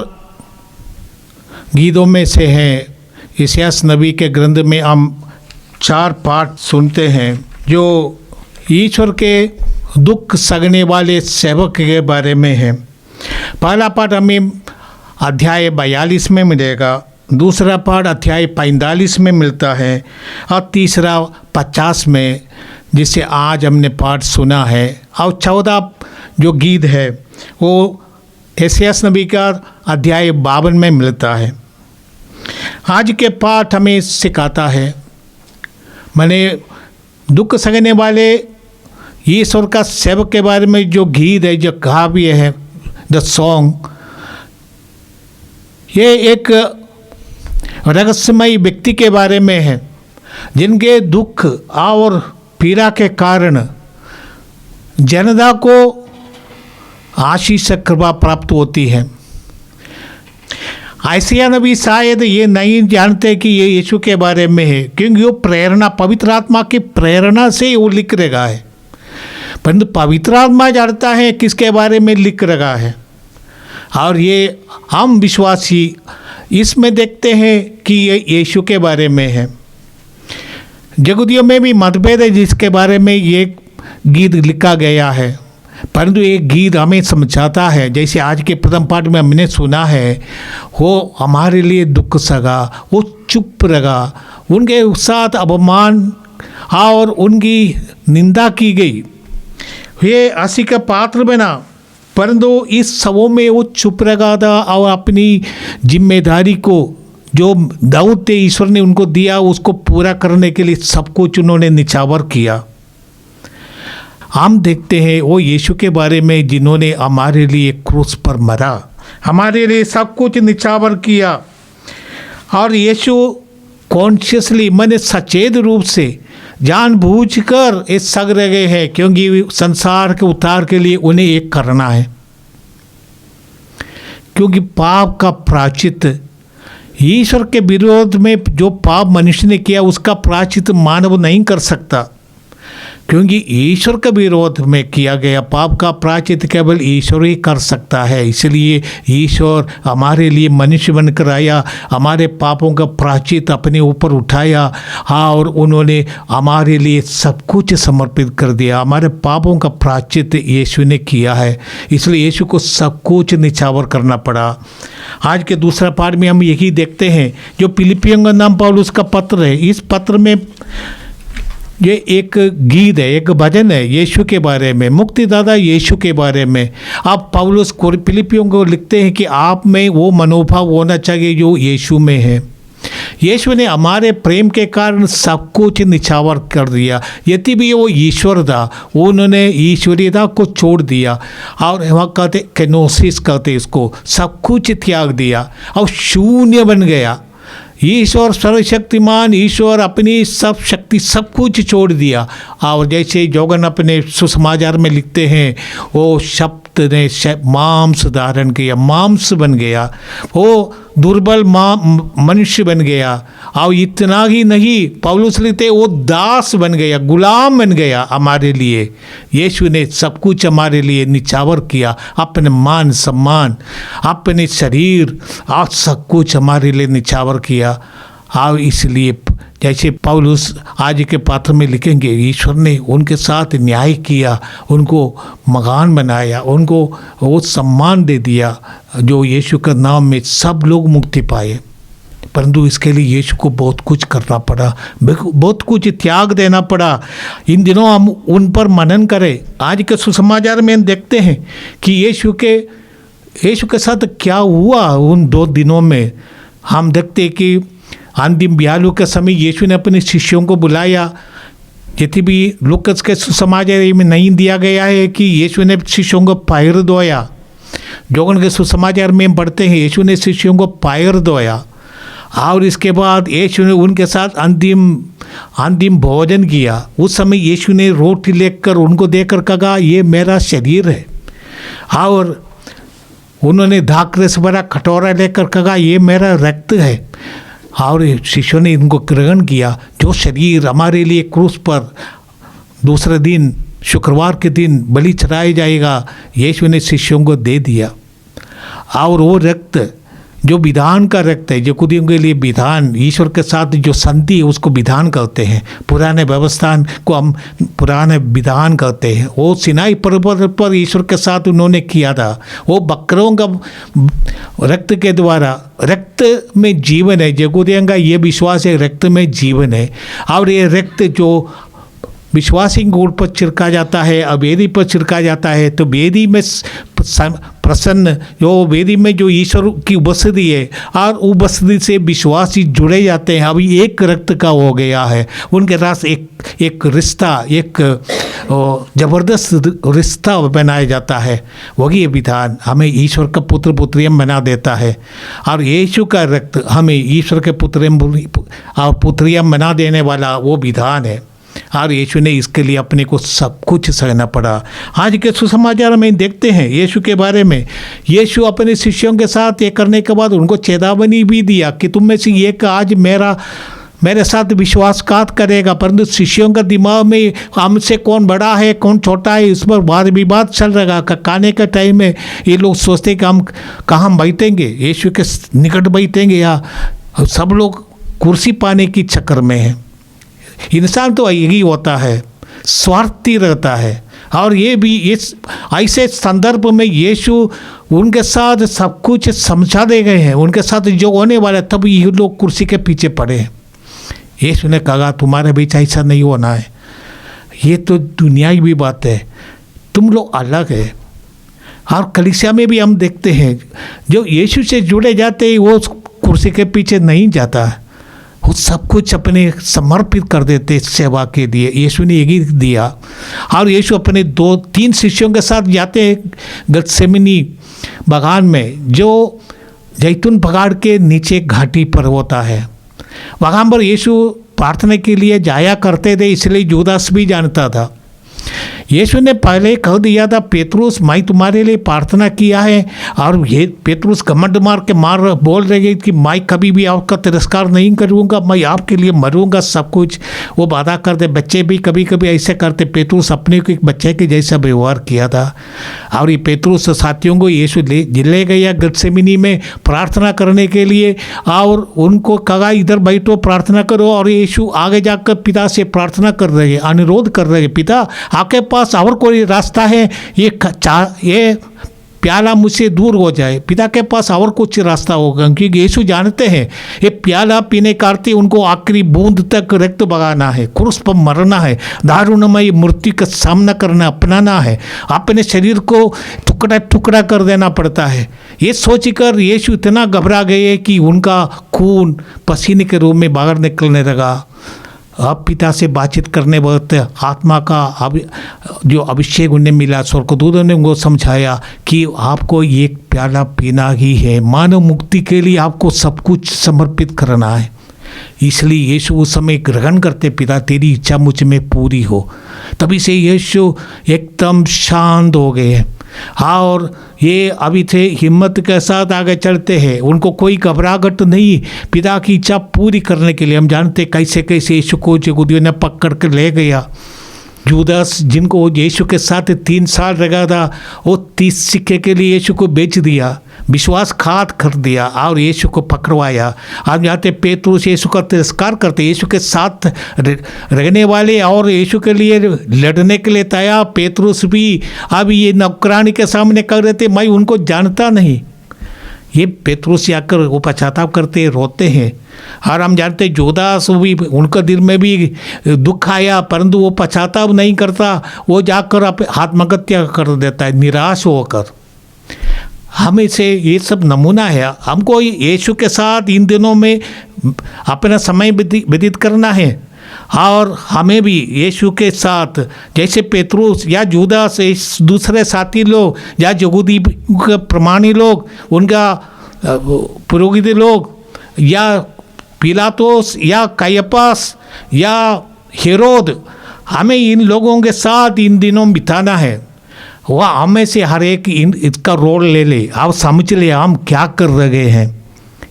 गीतों में से है। यशायाह नबी के ग्रंथ में हम 4 पाठ सुनते हैं जो ईश्वर के दुख सगने वाले सेवक के बारे में है। पहला पाठ हमें अध्याय 42 में मिलेगा, दूसरा पाठ अध्याय 45 में मिलता है और तीसरा 50 में, जिसे आज हमने पाठ सुना है। और 14 जो गीत है वो यशायाह नबी का अध्याय 52 में मिलता है। आज के पाठ हमें सिखाता है, मैंने दुख सहने वाले ईश्वर का सेवक के बारे में जो गीत है, जो काव्य है, द सॉन्ग, ये एक रहस्यमयी व्यक्ति के बारे में है जिनके दुख और पीड़ा के कारण जनता को आशीष कृपा प्राप्त होती है। आयसिया नबी शायद ये नहीं जानते कि ये यीशु के बारे में है, क्योंकि वो प्रेरणा पवित्र आत्मा की प्रेरणा से वो लिख रहा है। परंतु पवित्र आत्मा जानता है किसके बारे में लिख रहा है। और ये हम विश्वासी इसमें देखते हैं कि ये यीशु के बारे में है। यहूदियों में भी मतभेद है जिसके बारे में ये गीत लिखा गया है, परंतु ये गीत हमें समझाता है, जैसे आज के प्रथम पाठ में हमने सुना है, वो हमारे लिए दुख सगा, वो चुप रहा, उनके साथ अपमान और उनकी निंदा की गई, ये हंसी का पात्र बना, परंतु इस सबों में वो चुप रहा था और अपनी जिम्मेदारी को जो दाऊद थे ईश्वर ने उनको दिया उसको पूरा करने के लिए सब कुछ उन्होंने निछावर किया। हम देखते हैं वो यीशु के बारे में जिन्होंने हमारे लिए क्रूस पर मरा, हमारे लिए सब कुछ निछावर किया। और यीशु कॉन्शियसली मैंने सचेत रूप से जानबूझकर ये सग रहे हैं, क्योंकि संसार के उद्धार के लिए उन्हें एक करना है। क्योंकि पाप का प्रायश्चित ईश्वर के विरोध में जो पाप मनुष्य ने किया उसका प्रायश्चित मानव नहीं कर सकता, क्योंकि ईश्वर के विरोध में किया गया पाप का प्रायश्चित केवल ईश्वर ही कर सकता है। इसलिए ईश्वर हमारे लिए मनुष्य बनकर आया, हमारे पापों का प्रायश्चित अपने ऊपर उठाया, और उन्होंने हमारे लिए सब कुछ समर्पित कर दिया। हमारे पापों का प्रायश्चित यीशु ने किया है, इसलिए यीशु को सब कुछ निछावर करना पड़ा। आज के दूसरा पाठ में हम यही देखते हैं, जो फिलिपियों का नाम पौलुस का पत्र है। इस पत्र में ये एक गीत है, एक भजन है यीशु के बारे में, मुक्तिदाता यीशु के बारे में। आप पौलुस को फिलिपियों को लिखते हैं कि आप में वो मनोभाव होना चाहिए जो यीशु में है। यीशु ने हमारे प्रेम के कारण सब कुछ निछावर कर दिया। यदि भी वो ईश्वर था, उन्होंने ईश्वरीयता को छोड़ दिया और वहाँ कहते केनोसिस कहते इसको, सब कुछ त्याग दिया और शून्य बन गया। ईश्वर सर्वशक्तिमान ईश्वर अपनी सब शक्ति सब कुछ छोड़ दिया। और जैसे जोगन अपने सुसमाचार में लिखते हैं, वो शब्द ने मांस धारण किया, मांस बन गया, वो दुर्बल मनुष्य बन गया। और इतना ही नहीं, पौलुस लिखते वो दास बन गया, गुलाम बन गया हमारे लिए। यीशु ने सब कुछ हमारे लिए निछावर किया, अपने मान सम्मान, अपने शरीर और सब कुछ हमारे लिए निछावर किया। और इसलिए जैसे पौलुस आज के पात्र में लिखेंगे, ईश्वर ने उनके साथ न्याय किया, उनको मकान बनाया, उनको वो सम्मान दे दिया जो यीशु के नाम में सब लोग मुक्ति पाए। परंतु इसके लिए यीशु को बहुत कुछ करना पड़ा, बहुत कुछ त्याग देना पड़ा। इन दिनों हम उन पर मनन करें। आज के सुसमाचार में देखते हैं कि यीशु के साथ क्या हुआ उन 2 दिनों में। हम देखते हैं कि अंतिम ब्यालू के समय यीशु ने अपने शिष्यों को बुलाया। यदि भी लूकस के सुसमाचार में नहीं दिया गया है कि यीशु ने शिष्यों को पैर धोया। जोगन के सुसमाचार में पढ़ते हैं यीशु ने शिष्यों को पैर धोया, और इसके बाद यीशु ने उनके साथ अंतिम भोजन किया। उस समय यीशु ने रोटी लेकर उनको देकर कहा, ये मेरा शरीर है। और उन्होंने धाकरे से भरा कटोरा लेकर कहा, ये मेरा रक्त है। और शिष्यों ने इनको ग्रहण किया। जो शरीर हमारे लिए क्रूस पर दूसरे दिन शुक्रवार के दिन बलि चढ़ाया जाएगा, यीशु ने शिष्यों को दे दिया। और वो रक्त जो विधान का रक्त है, यहूदियों के लिए विधान, ईश्वर के साथ जो संधि है उसको विधान कहते हैं। पुराने व्यवस्था को हम पुराने विधान कहते हैं। वो सिनाई पर्वत पर ईश्वर के साथ उन्होंने किया था। वो बकरों का रक्त के द्वारा, रक्त में जीवन है। यहूदियों का ये विश्वास है रक्त में जीवन है। और ये रक्त जो विश्वासी के ऊपर छिड़का जाता है, अब वेदी पर छिड़का जाता है, तो वेदी में प्रसन्न, जो वेदी में जो ईश्वर की उपस्थिति है और उपस्थिति से विश्वासी जुड़े जाते हैं। अभी एक रक्त का हो गया है उनके साथ, एक रिश्ता, एक जबरदस्त रिश्ता बनाया जाता है। वही विधान हमें ईश्वर का पुत्र पुत्रियम बना देता है। और यीशु का रक्त हमें ईश्वर के पुत्र और पुत्रियम बना देने वाला वो विधान है। और यीशु ने इसके लिए अपने को सब कुछ सहना पड़ा। आज के सुसमाचार में देखते हैं यीशु के बारे में, यीशु अपने शिष्यों के साथ ये करने के बाद उनको चेतावनी भी दिया कि तुम में से एक आज मेरे साथ विश्वासघात करेगा, परंतु शिष्यों का दिमाग में हमसे कौन बड़ा है कौन छोटा है इस पर वाद विवाद चल रहा। खाने के टाइम में ये लोग सोचते कि हम कहाँ बैठेंगे, यीशु के निकट बैठेंगे या सब लोग कुर्सी पाने की चक्कर में है। इंसान तो यही होता है, स्वार्थी रहता है। और ये भी इस ऐसे संदर्भ में यीशु उनके साथ सब कुछ समझा दे गए हैं, उनके साथ जो होने वाला है, तब ये लोग कुर्सी के पीछे पड़े हैं। यीशु ने कहा तुम्हारे बीच ऐसा नहीं होना है, ये तो दुनियाई भी बात है, तुम लोग अलग है। और कलीसिया में भी हम देखते हैं जो यीशु से जुड़े जाते हैं वो कुर्सी के पीछे नहीं जाता है, वो सब कुछ अपने समर्पित कर देते सेवा के लिए। यीशु ने यही दिया। और यीशु अपने 2-3 शिष्यों के साथ जाते हैं गतसेमनी बागान में, जो जैतून पहाड़ के नीचे घाटी पर होता है। वहाँ पर यीशु प्रार्थना के लिए जाया करते थे, इसलिए जुदास भी जानता था। यीशु ने पहले कह दिया था पेतरुस मैं तुम्हारे लिए प्रार्थना किया है, और ये पेतरुस घमंड मार बोल रहे कि मैं कभी भी आपका तिरस्कार नहीं करूँगा, मैं आपके लिए मरूँगा सब कुछ। वो वादा करते, बच्चे भी कभी कभी ऐसे करते। पेतरुस अपने को एक बच्चे के जैसा व्यवहार किया था। और ये पेतरुस साथियों को यीशु ले गया गतसेमनी में प्रार्थना करने के लिए, और उनको कहा इधर बैठो प्रार्थना करो। और यीशु आगे जाकर पिता से प्रार्थना कर रहे, अनुरोध कर रहे, पिता आपके पास और कोई रास्ता है, ये प्याला मुझसे दूर हो जाए। पिता के पास और कुछ रास्ता होगा, क्योंकि यीशु जानते हैं ये प्याला पीने करते उनको आखिरी बूंद तक रक्त बगाना है, क्रूस पर मरना है, दारुणमय मृत्यु का सामना करना अपनाना है, अपने शरीर को टुकड़ा टुकड़ा कर देना पड़ता है। ये सोचकर यीशु इतना घबरा गए कि उनका खून पसीने के रूप में बाहर निकलने लगा। अब पिता से बातचीत करने वक्त आत्मा का जो अभिषेक उन्हें मिला, स्वर्गदूतों ने उनको समझाया कि आपको ये प्याला पीना ही है, मानव मुक्ति के लिए आपको सब कुछ समर्पित करना है। इसलिए यीशु उस समय ग्रहण करते, पिता तेरी इच्छा मुझ में पूरी हो। तभी से यीशु एकदम शांत हो गए और ये अभी थे हिम्मत के साथ आगे चलते हैं, उनको कोई घबराहट नहीं। पिता की इच्छा पूरी करने के लिए हम जानते कैसे कैसे यीशु को यहूदियों ने पकड़ कर ले गया। जुदास जिनको यीशु के साथ 3 साल रहा था, वो 30 सिक्के के लिए यीशु को बेच दिया, विश्वासघात कर दिया और यीशु को पकड़वाया। आप जाते पेतरुस यीशु का तिरस्कार करते, यीशु के साथ रहने वाले और यीशु के लिए लड़ने के लिए तैयार पेतरुस भी अब ये नौकरानी के सामने कर रहे थे, मैं उनको जानता नहीं। ये पेतरुस आकर वो पश्चाताप करते रोते हैं। और हम जानते जुदास भी उनका दिल में भी दुख आया, परंतु वो पश्चाताप नहीं करता, वो जाकर आत्महत्या कर देता है निराश होकर। हमें से ये सब नमूना है, हमको यीशु के साथ इन दिनों में अपना समय व्यतीत करना है। और हमें भी यीशु के साथ जैसे पेतरुस या जुदास दूसरे साथी लोग या यहूदी प्रमाणी लोग, उनका पुरोहित लोग या पिलातुस या कायफास या हेरोद, हमें इन लोगों के साथ इन दिनों बिताना है। वह हमें से हर एक इसका रोल ले ले, आप समझ ले हम क्या कर रहे हैं।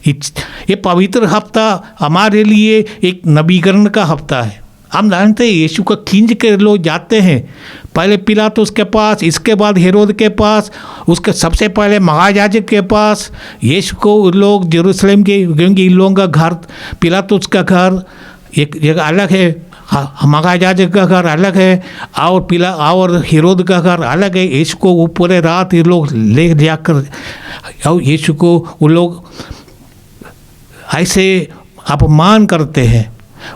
ये पवित्र हफ्ता हमारे लिए एक नवीकरण का हफ्ता है। हम जानते हैं यीशु को खींच के लोग जाते हैं, पहले पिलातुस के पास, इसके बाद हेरोद के पास, उसके सबसे पहले महायाजक के पास। यीशु को लोग यरूशलेम के, क्योंकि इन लोगों का घर, पिलातुस का घर एक जगह अलग है, महायाजक का घर अलग है, और हेरोद का घर अलग है। यीशु को वो पूरे रात ये लोग ले जाकर और यीशु को वो लोग ऐसे अपमान करते हैं।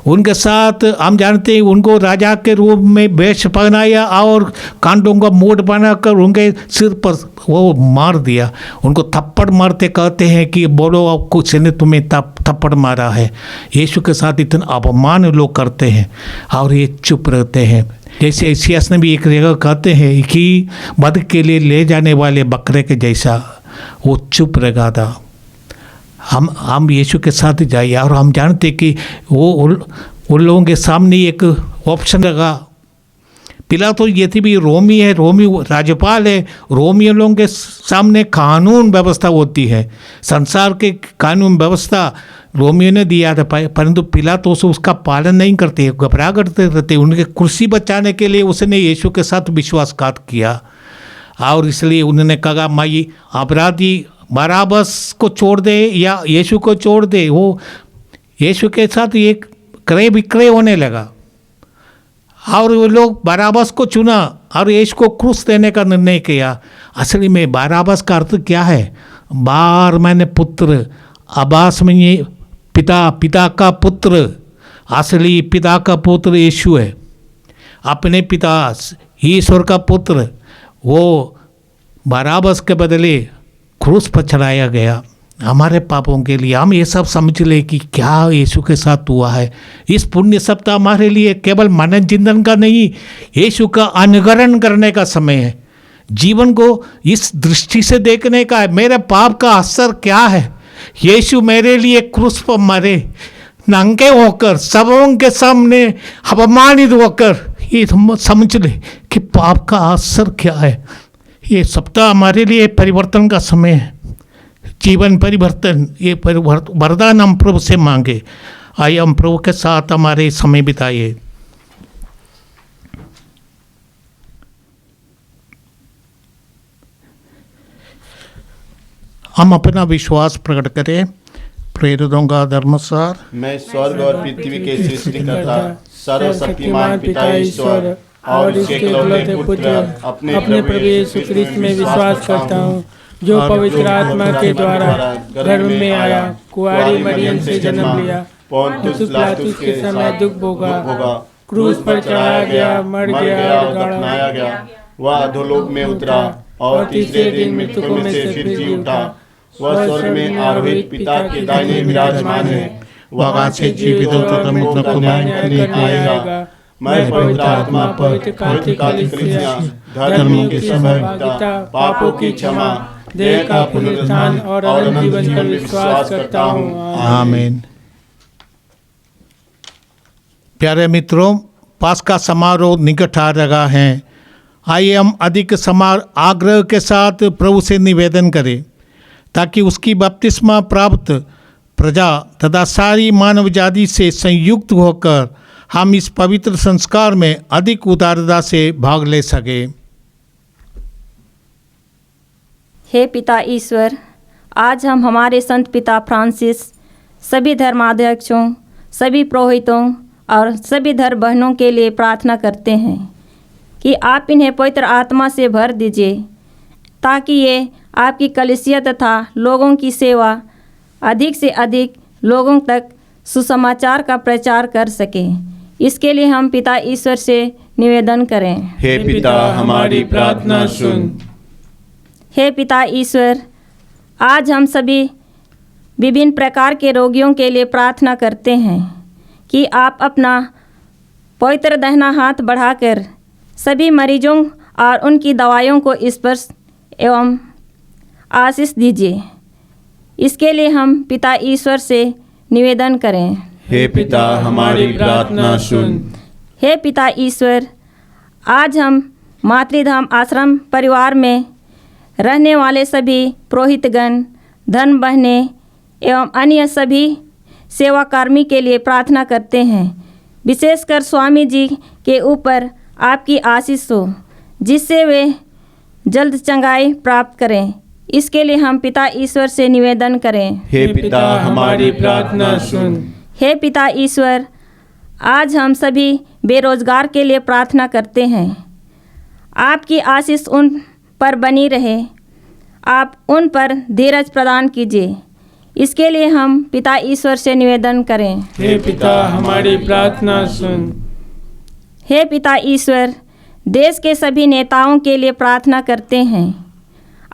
उनके साथ हम जानते हैं उनको राजा के रूप में वेश पहनाया और कांटों का मोड़ बनाकर उनके सिर पर वो मार दिया। उनको थप्पड़ मारते कहते हैं कि बोलो अब कुछ ने तुम्हें थप्पड़ मारा है। यीशु के साथ इतना अपमान लोग करते हैं और ये चुप रहते हैं। जैसे इसियास ने भी एक जगह कहते हैं कि वध के लिए ले जाने वाले बकरे के जैसा वो चुप रहा था। हम यीशु के साथ जाइए और हम जानते कि वो उन लोगों के सामने एक ऑप्शन लगा। पिलातुस ये थी भी रोमी है, रोमी राज्यपाल है, रोमियो लोगों के सामने कानून व्यवस्था होती है, संसार के कानून व्यवस्था रोमियो ने दिया था, परंतु पिलातुस उसका पालन नहीं करते, घबरा करते रहते। उनके कुर्सी बचाने के लिए उसने यीशु के साथ विश्वासघात किया और इसलिए उन्होंने कहा माई अपराधी बराबस को छोड़ दे या यीशु को छोड़ दे। वो यीशु के साथ ये क्रय विक्रय होने लगा और वो लोग बराबस को चुना और यीशु को क्रूस देने का निर्णय किया। असली में बराबस का अर्थ क्या है? बार मैंने पुत्र, अब्बास में ये पिता, पिता का पुत्र, असली पिता का पुत्र यीशु है, अपने पिता ईश्वर का पुत्र। वो बराबस के बदले क्रूस पर चढ़ाया गया हमारे पापों के लिए। हम ये सब समझ ले कि क्या यीशु के साथ हुआ है। इस पुण्य सप्ताह हमारे लिए केवल मनन चिंतन का नहीं, यीशु का अनुकरण करने का समय है। जीवन को इस दृष्टि से देखने का है, मेरे पाप का असर क्या है। यीशु मेरे लिए क्रूस पर मरे, नंगे होकर, सबों के सामने अपमानित होकर, ये समझ ले कि पाप का असर क्या है। ये सप्ताह हमारे लिए परिवर्तन का समय है, जीवन परिवर्तन। ये वरदान हम प्रभु से मांगे। आइए हम प्रभु के साथ हमारे समय बिताइए। हम अपना विश्वास प्रकट करें। प्रेरितों का धर्मसार। मैं स्वर्ग और पृथ्वी के सृष्टिकर्ता सर्वशक्तिमान पिता ईश्वर और उसके इकलौते पुत्र अपने प्रभु यीशु ख्रिस्त में विश्वास करता हूँ, जो पवित्र आत्मा के द्वारा गर्भ में आया, कुंवारी मरियम से जन्म लिया, पोंतियुस पिलातुस के समय दुख भोगा, क्रूस पर चढ़ाया गया, मर गया और दफनाया गया। वह अधोलोक में उतरा और तीसरे दिन मृतकों में से फिर जी उठा। वह स्वर्ग में आरोहित पिता के दाहिने विराजमान है। वह आकाश से जीवितों तथा मृतकों को न्याय करने आएगा। मैं पवित्र आत्मा पर, पवित्र कलीसिया, धर्मों की सहभागिता, पापों की क्षमा, देह का पुनरुत्थान और अनंत जीवन पर विश्वास करता हूँ। आमीन। प्यारे मित्रों, पास्का समारोह निकट आ रहा है। आइए हम अधिक आग्रह के साथ प्रभु से निवेदन करें ताकि उसकी बपतिस्मा प्राप्त प्रजा तथा सारी मानव जाति से संयुक्त होकर हम इस पवित्र संस्कार में अधिक उदारता से भाग ले सकें। हे पिता ईश्वर, आज हम हमारे संत पिता फ्रांसिस, सभी धर्माध्यक्षों, सभी पुरोहितों और सभी धर्म बहनों के लिए प्रार्थना करते हैं कि आप इन्हें पवित्र आत्मा से भर दीजिए ताकि ये आपकी कलीसिया तथा लोगों की सेवा अधिक से अधिक लोगों तक सुसमाचार का प्रचार कर सकें। इसके लिए हम पिता ईश्वर से निवेदन करें। हे पिता, हमारी प्रार्थना सुन। हे पिता ईश्वर, आज हम सभी विभिन्न प्रकार के रोगियों के लिए प्रार्थना करते हैं कि आप अपना पवित्र दाहिना हाथ बढ़ाकर सभी मरीजों और उनकी दवाइयों को स्पर्श एवं आशीष दीजिए। इसके लिए हम पिता ईश्वर से निवेदन करें। हे पिता, हमारी प्रार्थना सुन। हे पिता ईश्वर, आज हम मातृधाम आश्रम परिवार में रहने वाले सभी पुरोहितगण, धर्म बहनें एवं अन्य सभी सेवाकर्मी के लिए प्रार्थना करते हैं। विशेषकर स्वामी जी के ऊपर आपकी आशीष हो, जिससे वे जल्द चंगाई प्राप्त करें। इसके लिए हम पिता ईश्वर से निवेदन करें। हे पिता, हमारी प्रार्थना सुन। हे पिता ईश्वर, आज हम सभी बेरोजगार के लिए प्रार्थना करते हैं। आपकी आशीष उन पर बनी रहे, आप उन पर धीरज प्रदान कीजिए। इसके लिए हम पिता ईश्वर से निवेदन करें। हे पिता, हमारी प्रार्थना सुन। हे पिता ईश्वर, देश के सभी नेताओं के लिए प्रार्थना करते हैं।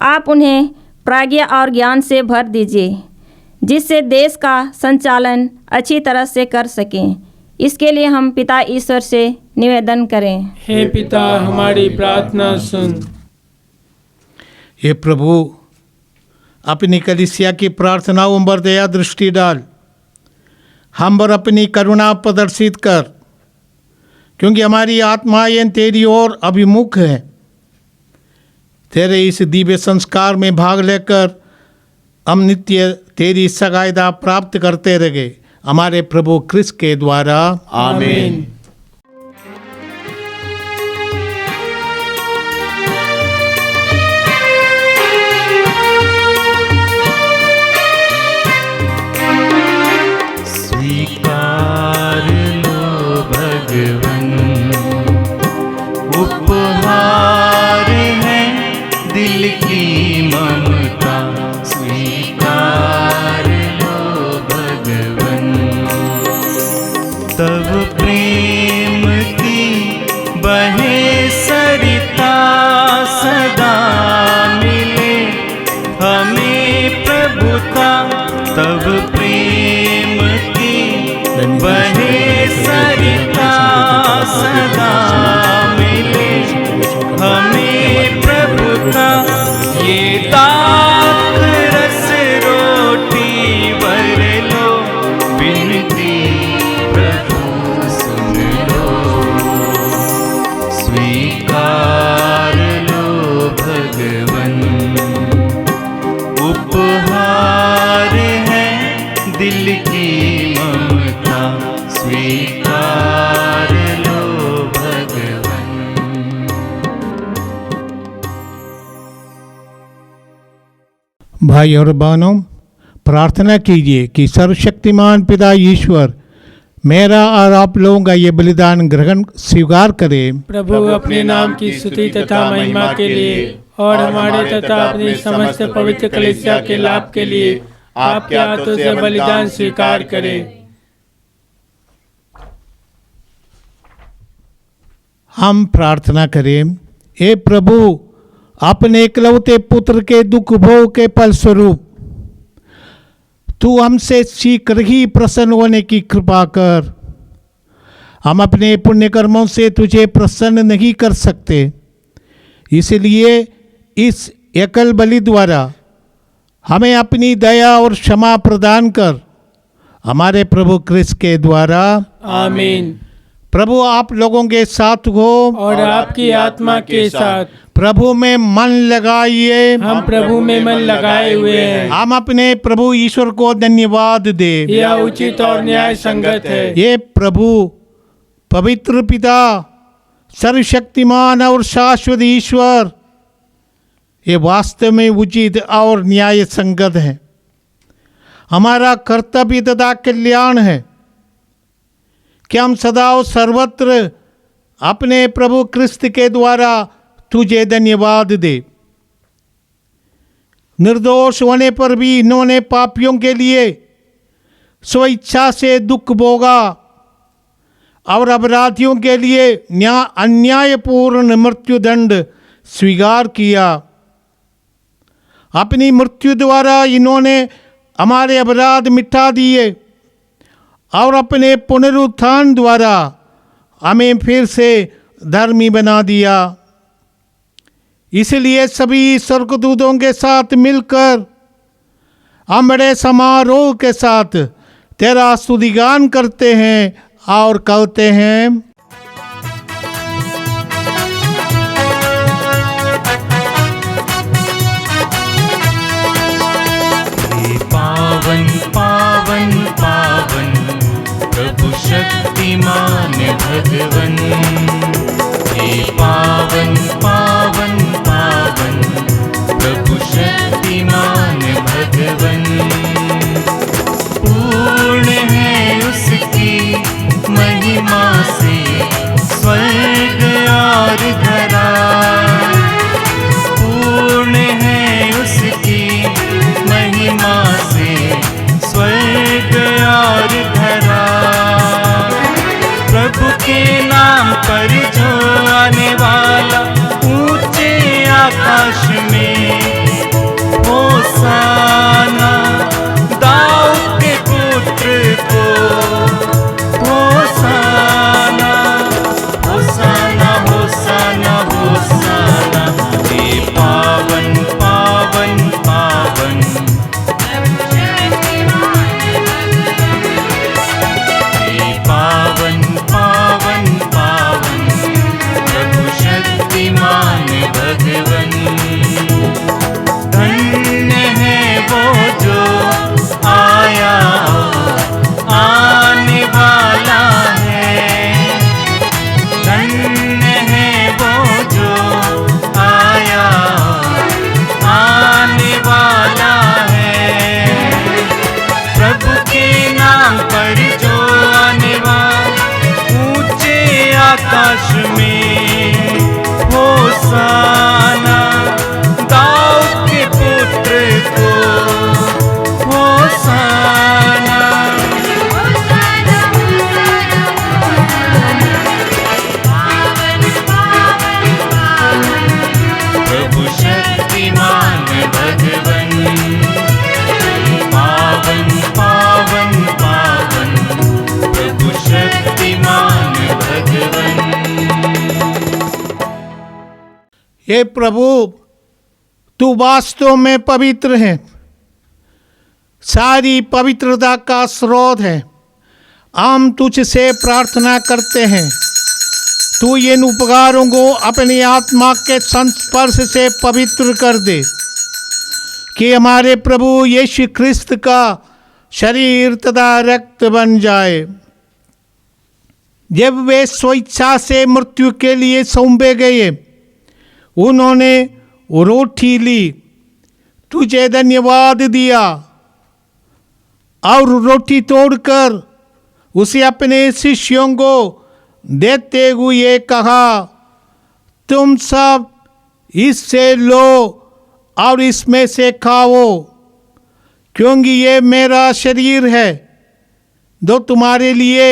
आप उन्हें प्रज्ञा और ज्ञान से भर दीजिए, जिससे देश का संचालन अच्छी तरह से कर सकें। इसके लिए हम पिता ईश्वर से निवेदन करें। हे पिता, हमारी प्रार्थना सुन। हे प्रभु, अपनी कलीसिया की प्रार्थनाओं पर दया दृष्टि डाल, हम पर अपनी करुणा प्रदर्शित कर क्योंकि हमारी आत्माएं तेरी ओर अभिमुख है। तेरे इस दिव्य संस्कार में भाग लेकर हम नित्य तेरी सगायदा प्राप्त करते रहे, हमारे प्रभु क्रिस्त के द्वारा। आमीन। स्वीकार लो भगवन, उपहार है दिल की ममता। स्वीकार लो भगवन, तब प्रेम की बहे सरिता सदा मिले हमें प्रभुता। तब प्रेम की बहे सरिता सदा मिले हमें प्रभुता। ये दाख रस रोटी भर लो, बिनती प्रभु सुन लो। स्वीकार लो भगवन, उपहार है दिल की ममता। स्वीकार लो भगवन। भाई और बहनों, प्रार्थना कीजिए कि सर्वशक्तिमान पिता ईश्वर मेरा और आप लोगों का ये बलिदान ग्रहण स्वीकार करे। प्रभु अपने नाम की स्तुति तथा महिमा के लिए और हमारे तथा अपनी समस्त पवित्र कलीसिया के लाभ के लिए आपके हाथों से बलिदान स्वीकार करे। हम प्रार्थना करें। हे प्रभु, अपने इकलौते पुत्र के दुख भोग के फलस्वरूप तू हमसे शीघ्र ही प्रसन्न होने की कृपा कर। हम अपने पुण्य कर्मों से तुझे प्रसन्न नहीं कर सकते, इसलिए इस एकल बलि द्वारा हमें अपनी दया और क्षमा प्रदान कर, हमारे प्रभु क्रिस्त के द्वारा। आमीन। प्रभु आप लोगों के साथ हो और आपकी आत्मा के साथ। प्रभु में मन लगाइए। हम प्रभु में मन लगाए हुए हैं। हम अपने प्रभु ईश्वर को धन्यवाद दे। यह उचित और न्याय संगत है। ये प्रभु पवित्र पिता, सर्वशक्तिमान और शाश्वत ईश्वर, ये वास्तव में उचित और न्याय संगत है। हमारा कर्तव्य तथा कल्याण है कि हम सदा और सर्वत्र अपने प्रभु क्रिस्त के द्वारा तुझे धन्यवाद दे। निर्दोष होने पर भी इन्होंने पापियों के लिए स्वेच्छा से दुख भोगा और अपराधियों के लिए अन्यायपूर्ण मृत्युदंड स्वीकार किया। अपनी मृत्यु द्वारा इन्होंने हमारे अपराध मिटा दिए और अपने पुनरुत्थान द्वारा हमें फिर से धर्मी बना दिया। इसलिए सभी स्वर्गदूतों के साथ मिलकर हम बड़े समारोह के साथ तेरा स्तुतिगान करते हैं और कहते हैं, पावन पावन पावन प्रभु शक्तिमान भगवन। हे पावन पावन पावन प्रभु शक्तिमान भगवन। पूर्ण है उसकी महिमा से स्वर्ग और धरा। पूर्ण है उसकी महिमा से स्वर्ग और धरा। प्रभु के नाम पर आकाश में होसाना, दाऊद के पुत्र को होसाना। प्रभु शक्तिमान भगवन, पावन पावन पावन, प्रभु शक्तिमान भगवन। हे प्रभु, तू वास्तव में पवित्र है, सारी पवित्रता का स्रोत है। हम तुझसे प्रार्थना करते हैं, तू इन उपकारों को अपनी आत्मा के संस्पर्श से पवित्र कर दे, कि हमारे प्रभु यीशु ख्रिस्त का शरीर तथा रक्त बन जाए। जब वे स्वेच्छा से मृत्यु के लिए सौंपे गए, उन्होंने रोटी ली, तुझे धन्यवाद दिया और रोटी तोड़कर उसे अपने शिष्यों को देते हुए कहा, तुम सब इससे लो और इसमें से खाओ, क्योंकि ये मेरा शरीर है जो तुम्हारे लिए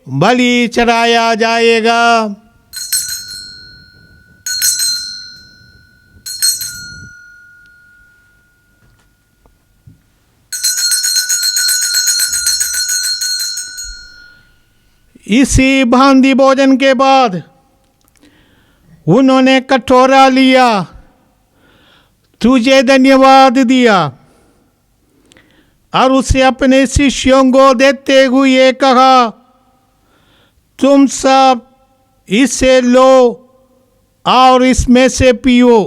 बलि चढ़ाया जाएगा। इसी भांति भोजन के बाद उन्होंने कटोरा लिया, तुझे धन्यवाद दिया और उसे अपने शिष्यों को देते हुए कहा, तुम सब इसे लो और इसमें से पियो,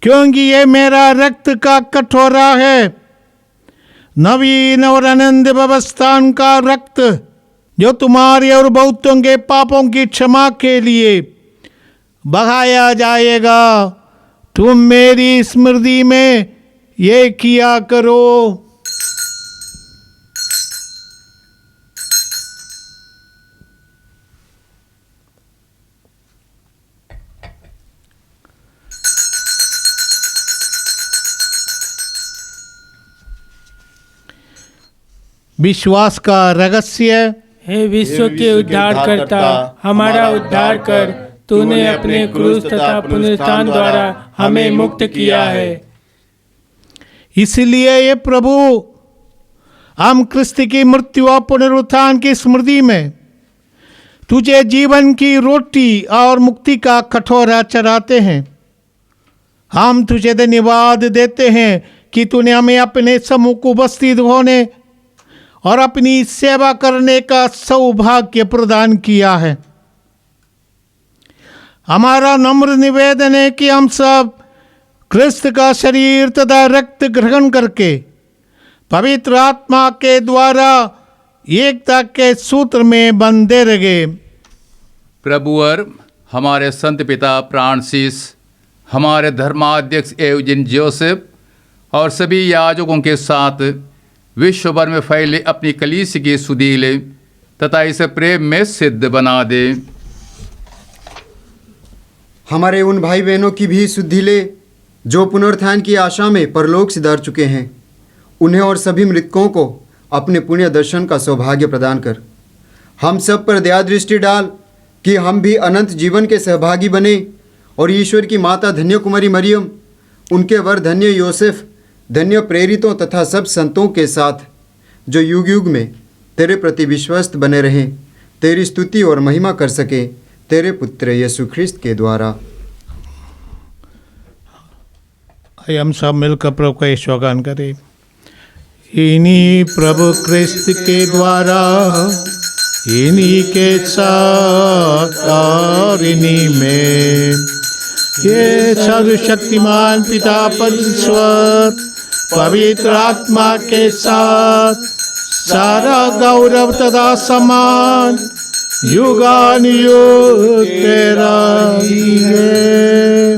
क्योंकि ये मेरा रक्त का कटोरा है, नवीन और आनंद व्यवस्थान का रक्त, जो तुम्हारे और बहुतों के पापों की क्षमा के लिए बहाया जाएगा। तुम मेरी स्मृति में ये किया करो। विश्वास का रहस्य। हे विश्व के उद्धारकर्ता, हमारा उद्धार कर, तूने अपने क्रूस तथा पुनरुत्थान द्वारा हमें मुक्त किया है। इसलिए ये प्रभु, हम क्रिस्त की मृत्यु और पुनरुत्थान की स्मृति में तुझे जीवन की रोटी और मुक्ति का कटोरा चढ़ाते हैं। हम तुझे धन्यवाद देते हैं कि तूने हमें अपने सम्मुख को उपस्थित होने और अपनी सेवा करने का सौभाग्य प्रदान किया है। हमारा नम्र निवेदन है कि हम सब क्रिस्त का शरीर तथा रक्त ग्रहण करके पवित्र आत्मा के द्वारा एकता के सूत्र में बंधे रहे। प्रभुवर, हमारे संत पिता फ्रांसिस, हमारे धर्माध्यक्ष एवजिन जोसेफ और सभी याजकों के साथ विश्व भर में फैले अपनी कलीसिया की सुधीले तथा इसे प्रेम में सिद्ध बना दे। हमारे उन भाई बहनों की भी सुधीले जो पुनरुत्थान की आशा में परलोक सिधार चुके हैं, उन्हें और सभी मृतकों को अपने पुण्य दर्शन का सौभाग्य प्रदान कर। हम सब पर दया दृष्टि डाल कि हम भी अनंत जीवन के सहभागी बने और ईश्वर की माता धन्य कुमारी मरियम, उनके वर धन्य योसेफ, धन्य प्रेरितों तथा सब संतों के साथ जो युग युग में तेरे प्रति विश्वस्त बने रहें, तेरी स्तुति और महिमा कर सके, तेरे पुत्र यीशु ख्रिस्त के द्वारा। हम सब मिलकर प्रभु का यशोगान करें। इन्हीं प्रभु ख्रिस्त के द्वारा, इन्हीं के साथ और इन्हीं में ये सर्वशक्तिमान पिता परमेश्वर पवित्र आत्मा के साथ सारा गौरव तथा सम्मान युगानुयुग तेरा ही है।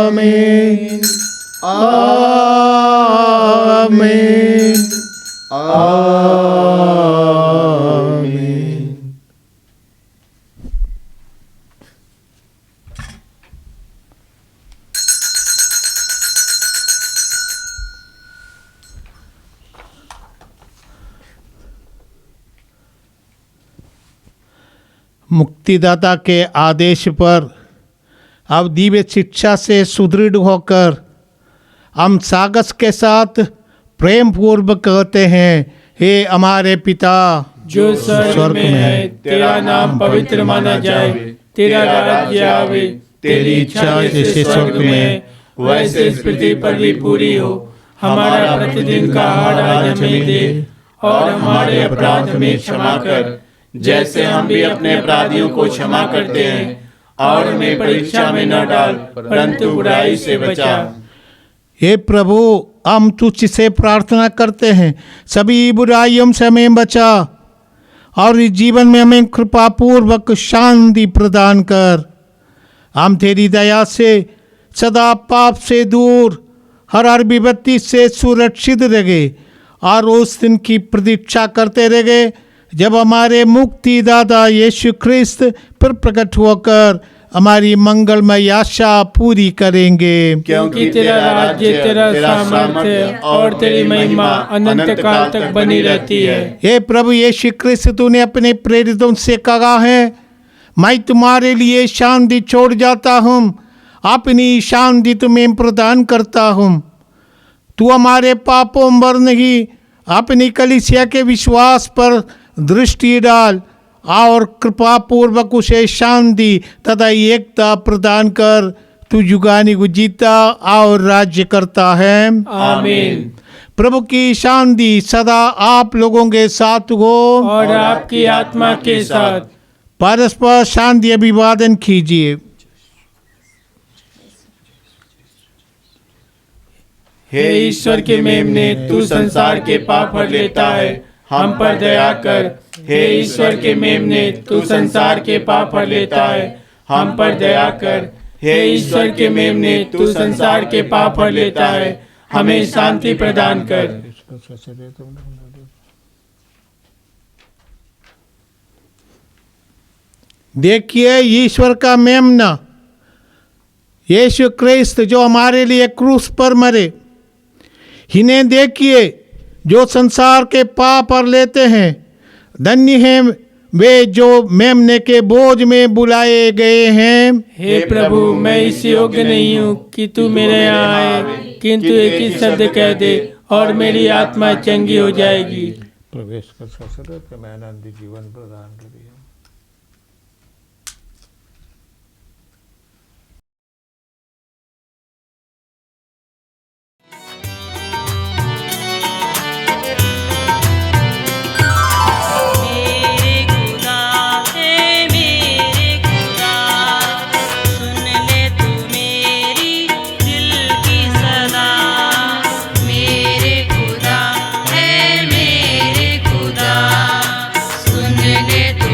आमीन आमीन आमीन। मुक्तिदाता के आदेश पर अब दिव्य शिक्षा से सुदृढ़ होकर हम सागस के साथ प्रेम पूर्वक कहते हैं, हे हमारे पिता जो स्वर्ग में है, तेरा नाम पवित्र माना जाए, तेरा राज्य आवे, तेरी इच्छा जैसे स्वर्ग में है, वैसे इस पृथ्वी पर भी पूरी हो। हमारा प्रतिदिन का आहार आज हमें दे, और हमारे अपराध हमें क्षमा कर, जैसे हम भी अपने अपराधियों को क्षमा करते हैं, और हमें परीक्षा में न डाल, परंतु बुराई से बचा। हे प्रभु, हम तुझसे प्रार्थना करते हैं, सभी बुराइयों से हमें बचा और इस जीवन में हमें कृपा पूर्वक शांति प्रदान कर। हम तेरी दया से सदा पाप से दूर, हर विपत्ति से सुरक्षित रहे और उस दिन की प्रतीक्षा करते रहे जब हमारे मुक्तिदाता यीशु ख्रिस्त फिर प्रकट होकर हमारी मंगलमय आशा पूरी करेंगे। क्योंकि तेरा राज्य, तेरा सामर्थ्य और तेरी महिमा अनंत काल तक बनी रहती है। हे प्रभु यीशु ख्रिस्त, तूने अपने प्रेरितों से कहा है, मैं तुम्हारे लिए शांति छोड़ जाता हूँ, अपनी शांति तुम्हें प्रदान करता हूँ। तू हमारे पापों पर नहीं, अपनी कलीसिया के विश्वास पर दृष्टि डाल और कृपा पूर्वक उसे शांति तथा एकता प्रदान कर। तू युगानुयुग जीता और राज्य करता है। आमीन। प्रभु की शांति सदा आप लोगों के साथ हो और आपकी आत्मा के साथ। परस्पर शांति अभिवादन कीजिए। हे ईश्वर के मेमने, तू संसार के पाप हर लेता है, हम पर दया कर। हे ईश्वर के मेमने, तू संसार के पाप हर लेता है, हम पर दया कर। हे ईश्वर के मेमने, तू संसार के पाप हर लेता है, हमें शांति प्रदान कर। देखिए ईश्वर का मेमना यीशु ख्रिस्त जो हमारे लिए क्रूस पर मरे। इन्हें देखिए जो संसार के पाप पर लेते हैं। धन्य हैं वे जो मेमने के बोझ में बुलाए गए हैं। हे प्रभु, मैं इस योग्य नहीं हूँ कि तू मेरे यहाँ आए, किंतु एक ही शब्द कह दे और मेरी आत्मा चंगी हो जाएगी। प्रवेश कर सकते मैं आनंद जीवन प्रदान करिए। सुन ले तू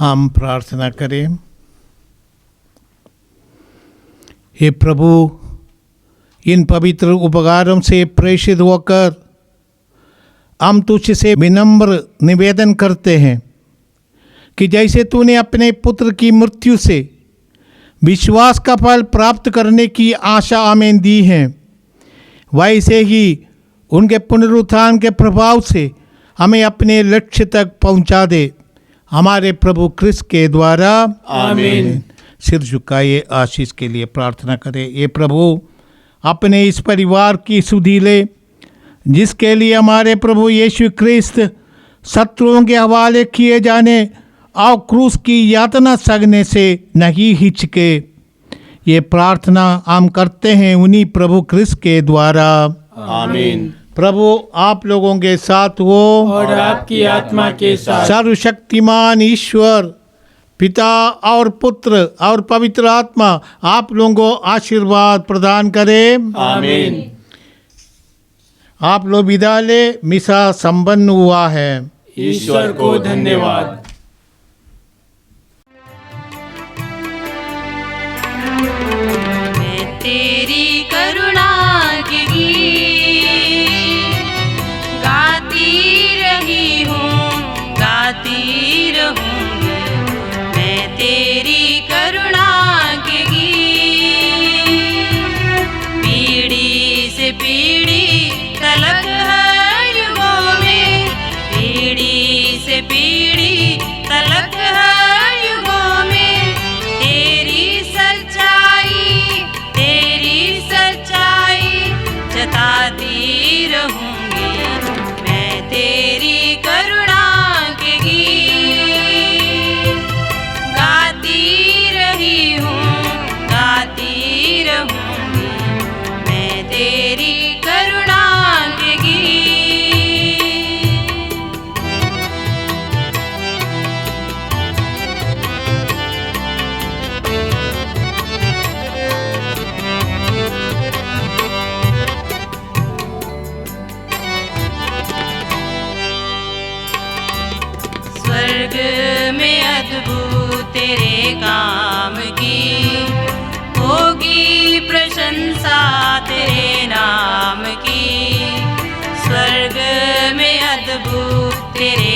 हम प्रार्थना करें। हे प्रभु, इन पवित्र उपकारों से प्रेषित होकर हम तुझसे विनम्र निवेदन करते हैं कि जैसे तूने अपने पुत्र की मृत्यु से विश्वास का फल प्राप्त करने की आशा हमें दी है, वैसे ही उनके पुनरुत्थान के प्रभाव से हमें अपने लक्ष्य तक पहुंचा दे। हमारे प्रभु क्रिस्त के द्वारा आमीन। सिर झुकाइए, आशीष के लिए प्रार्थना करें। ये प्रभु, अपने इस परिवार की सुधि ले, जिसके लिए हमारे प्रभु यीशु क्रिस्त शत्रुओं के हवाले किए जाने और क्रूस की यातना सहने से नहीं हिचके। ये प्रार्थना हम करते हैं उन्हीं प्रभु क्रिस्त के द्वारा। आमीन। प्रभु आप लोगों के साथ हो और आपकी आत्मा के साथ। सर्वशक्तिमान ईश्वर पिता और पुत्र और पवित्र आत्मा आप लोगों को आशीर्वाद प्रदान करे। आमीन। आप लोग विदा ले, मिसा संपन्न हुआ है। ईश्वर को धन्यवाद। मैं तेरी करुणा के गीत गाती रही हूँ, गाती रहूँगी। मैं तेरी करुणा के गीत पीढ़ी से पीढ़ी तलक है युगों में, पीढ़ी से पीढ़ी तलक है युगों में। तेरी सच्चाई जताती रहूँगी। मैं तेरी करुणा के गीत गाती रही हूँ, गाती रहूँगी। मैं तेरी करुणा के गीत। स्वर्ग में अद्भुत तेरे काम की होगी प्रशंसा तेरे नाम की। स्वर्ग में अद्भुत तेरे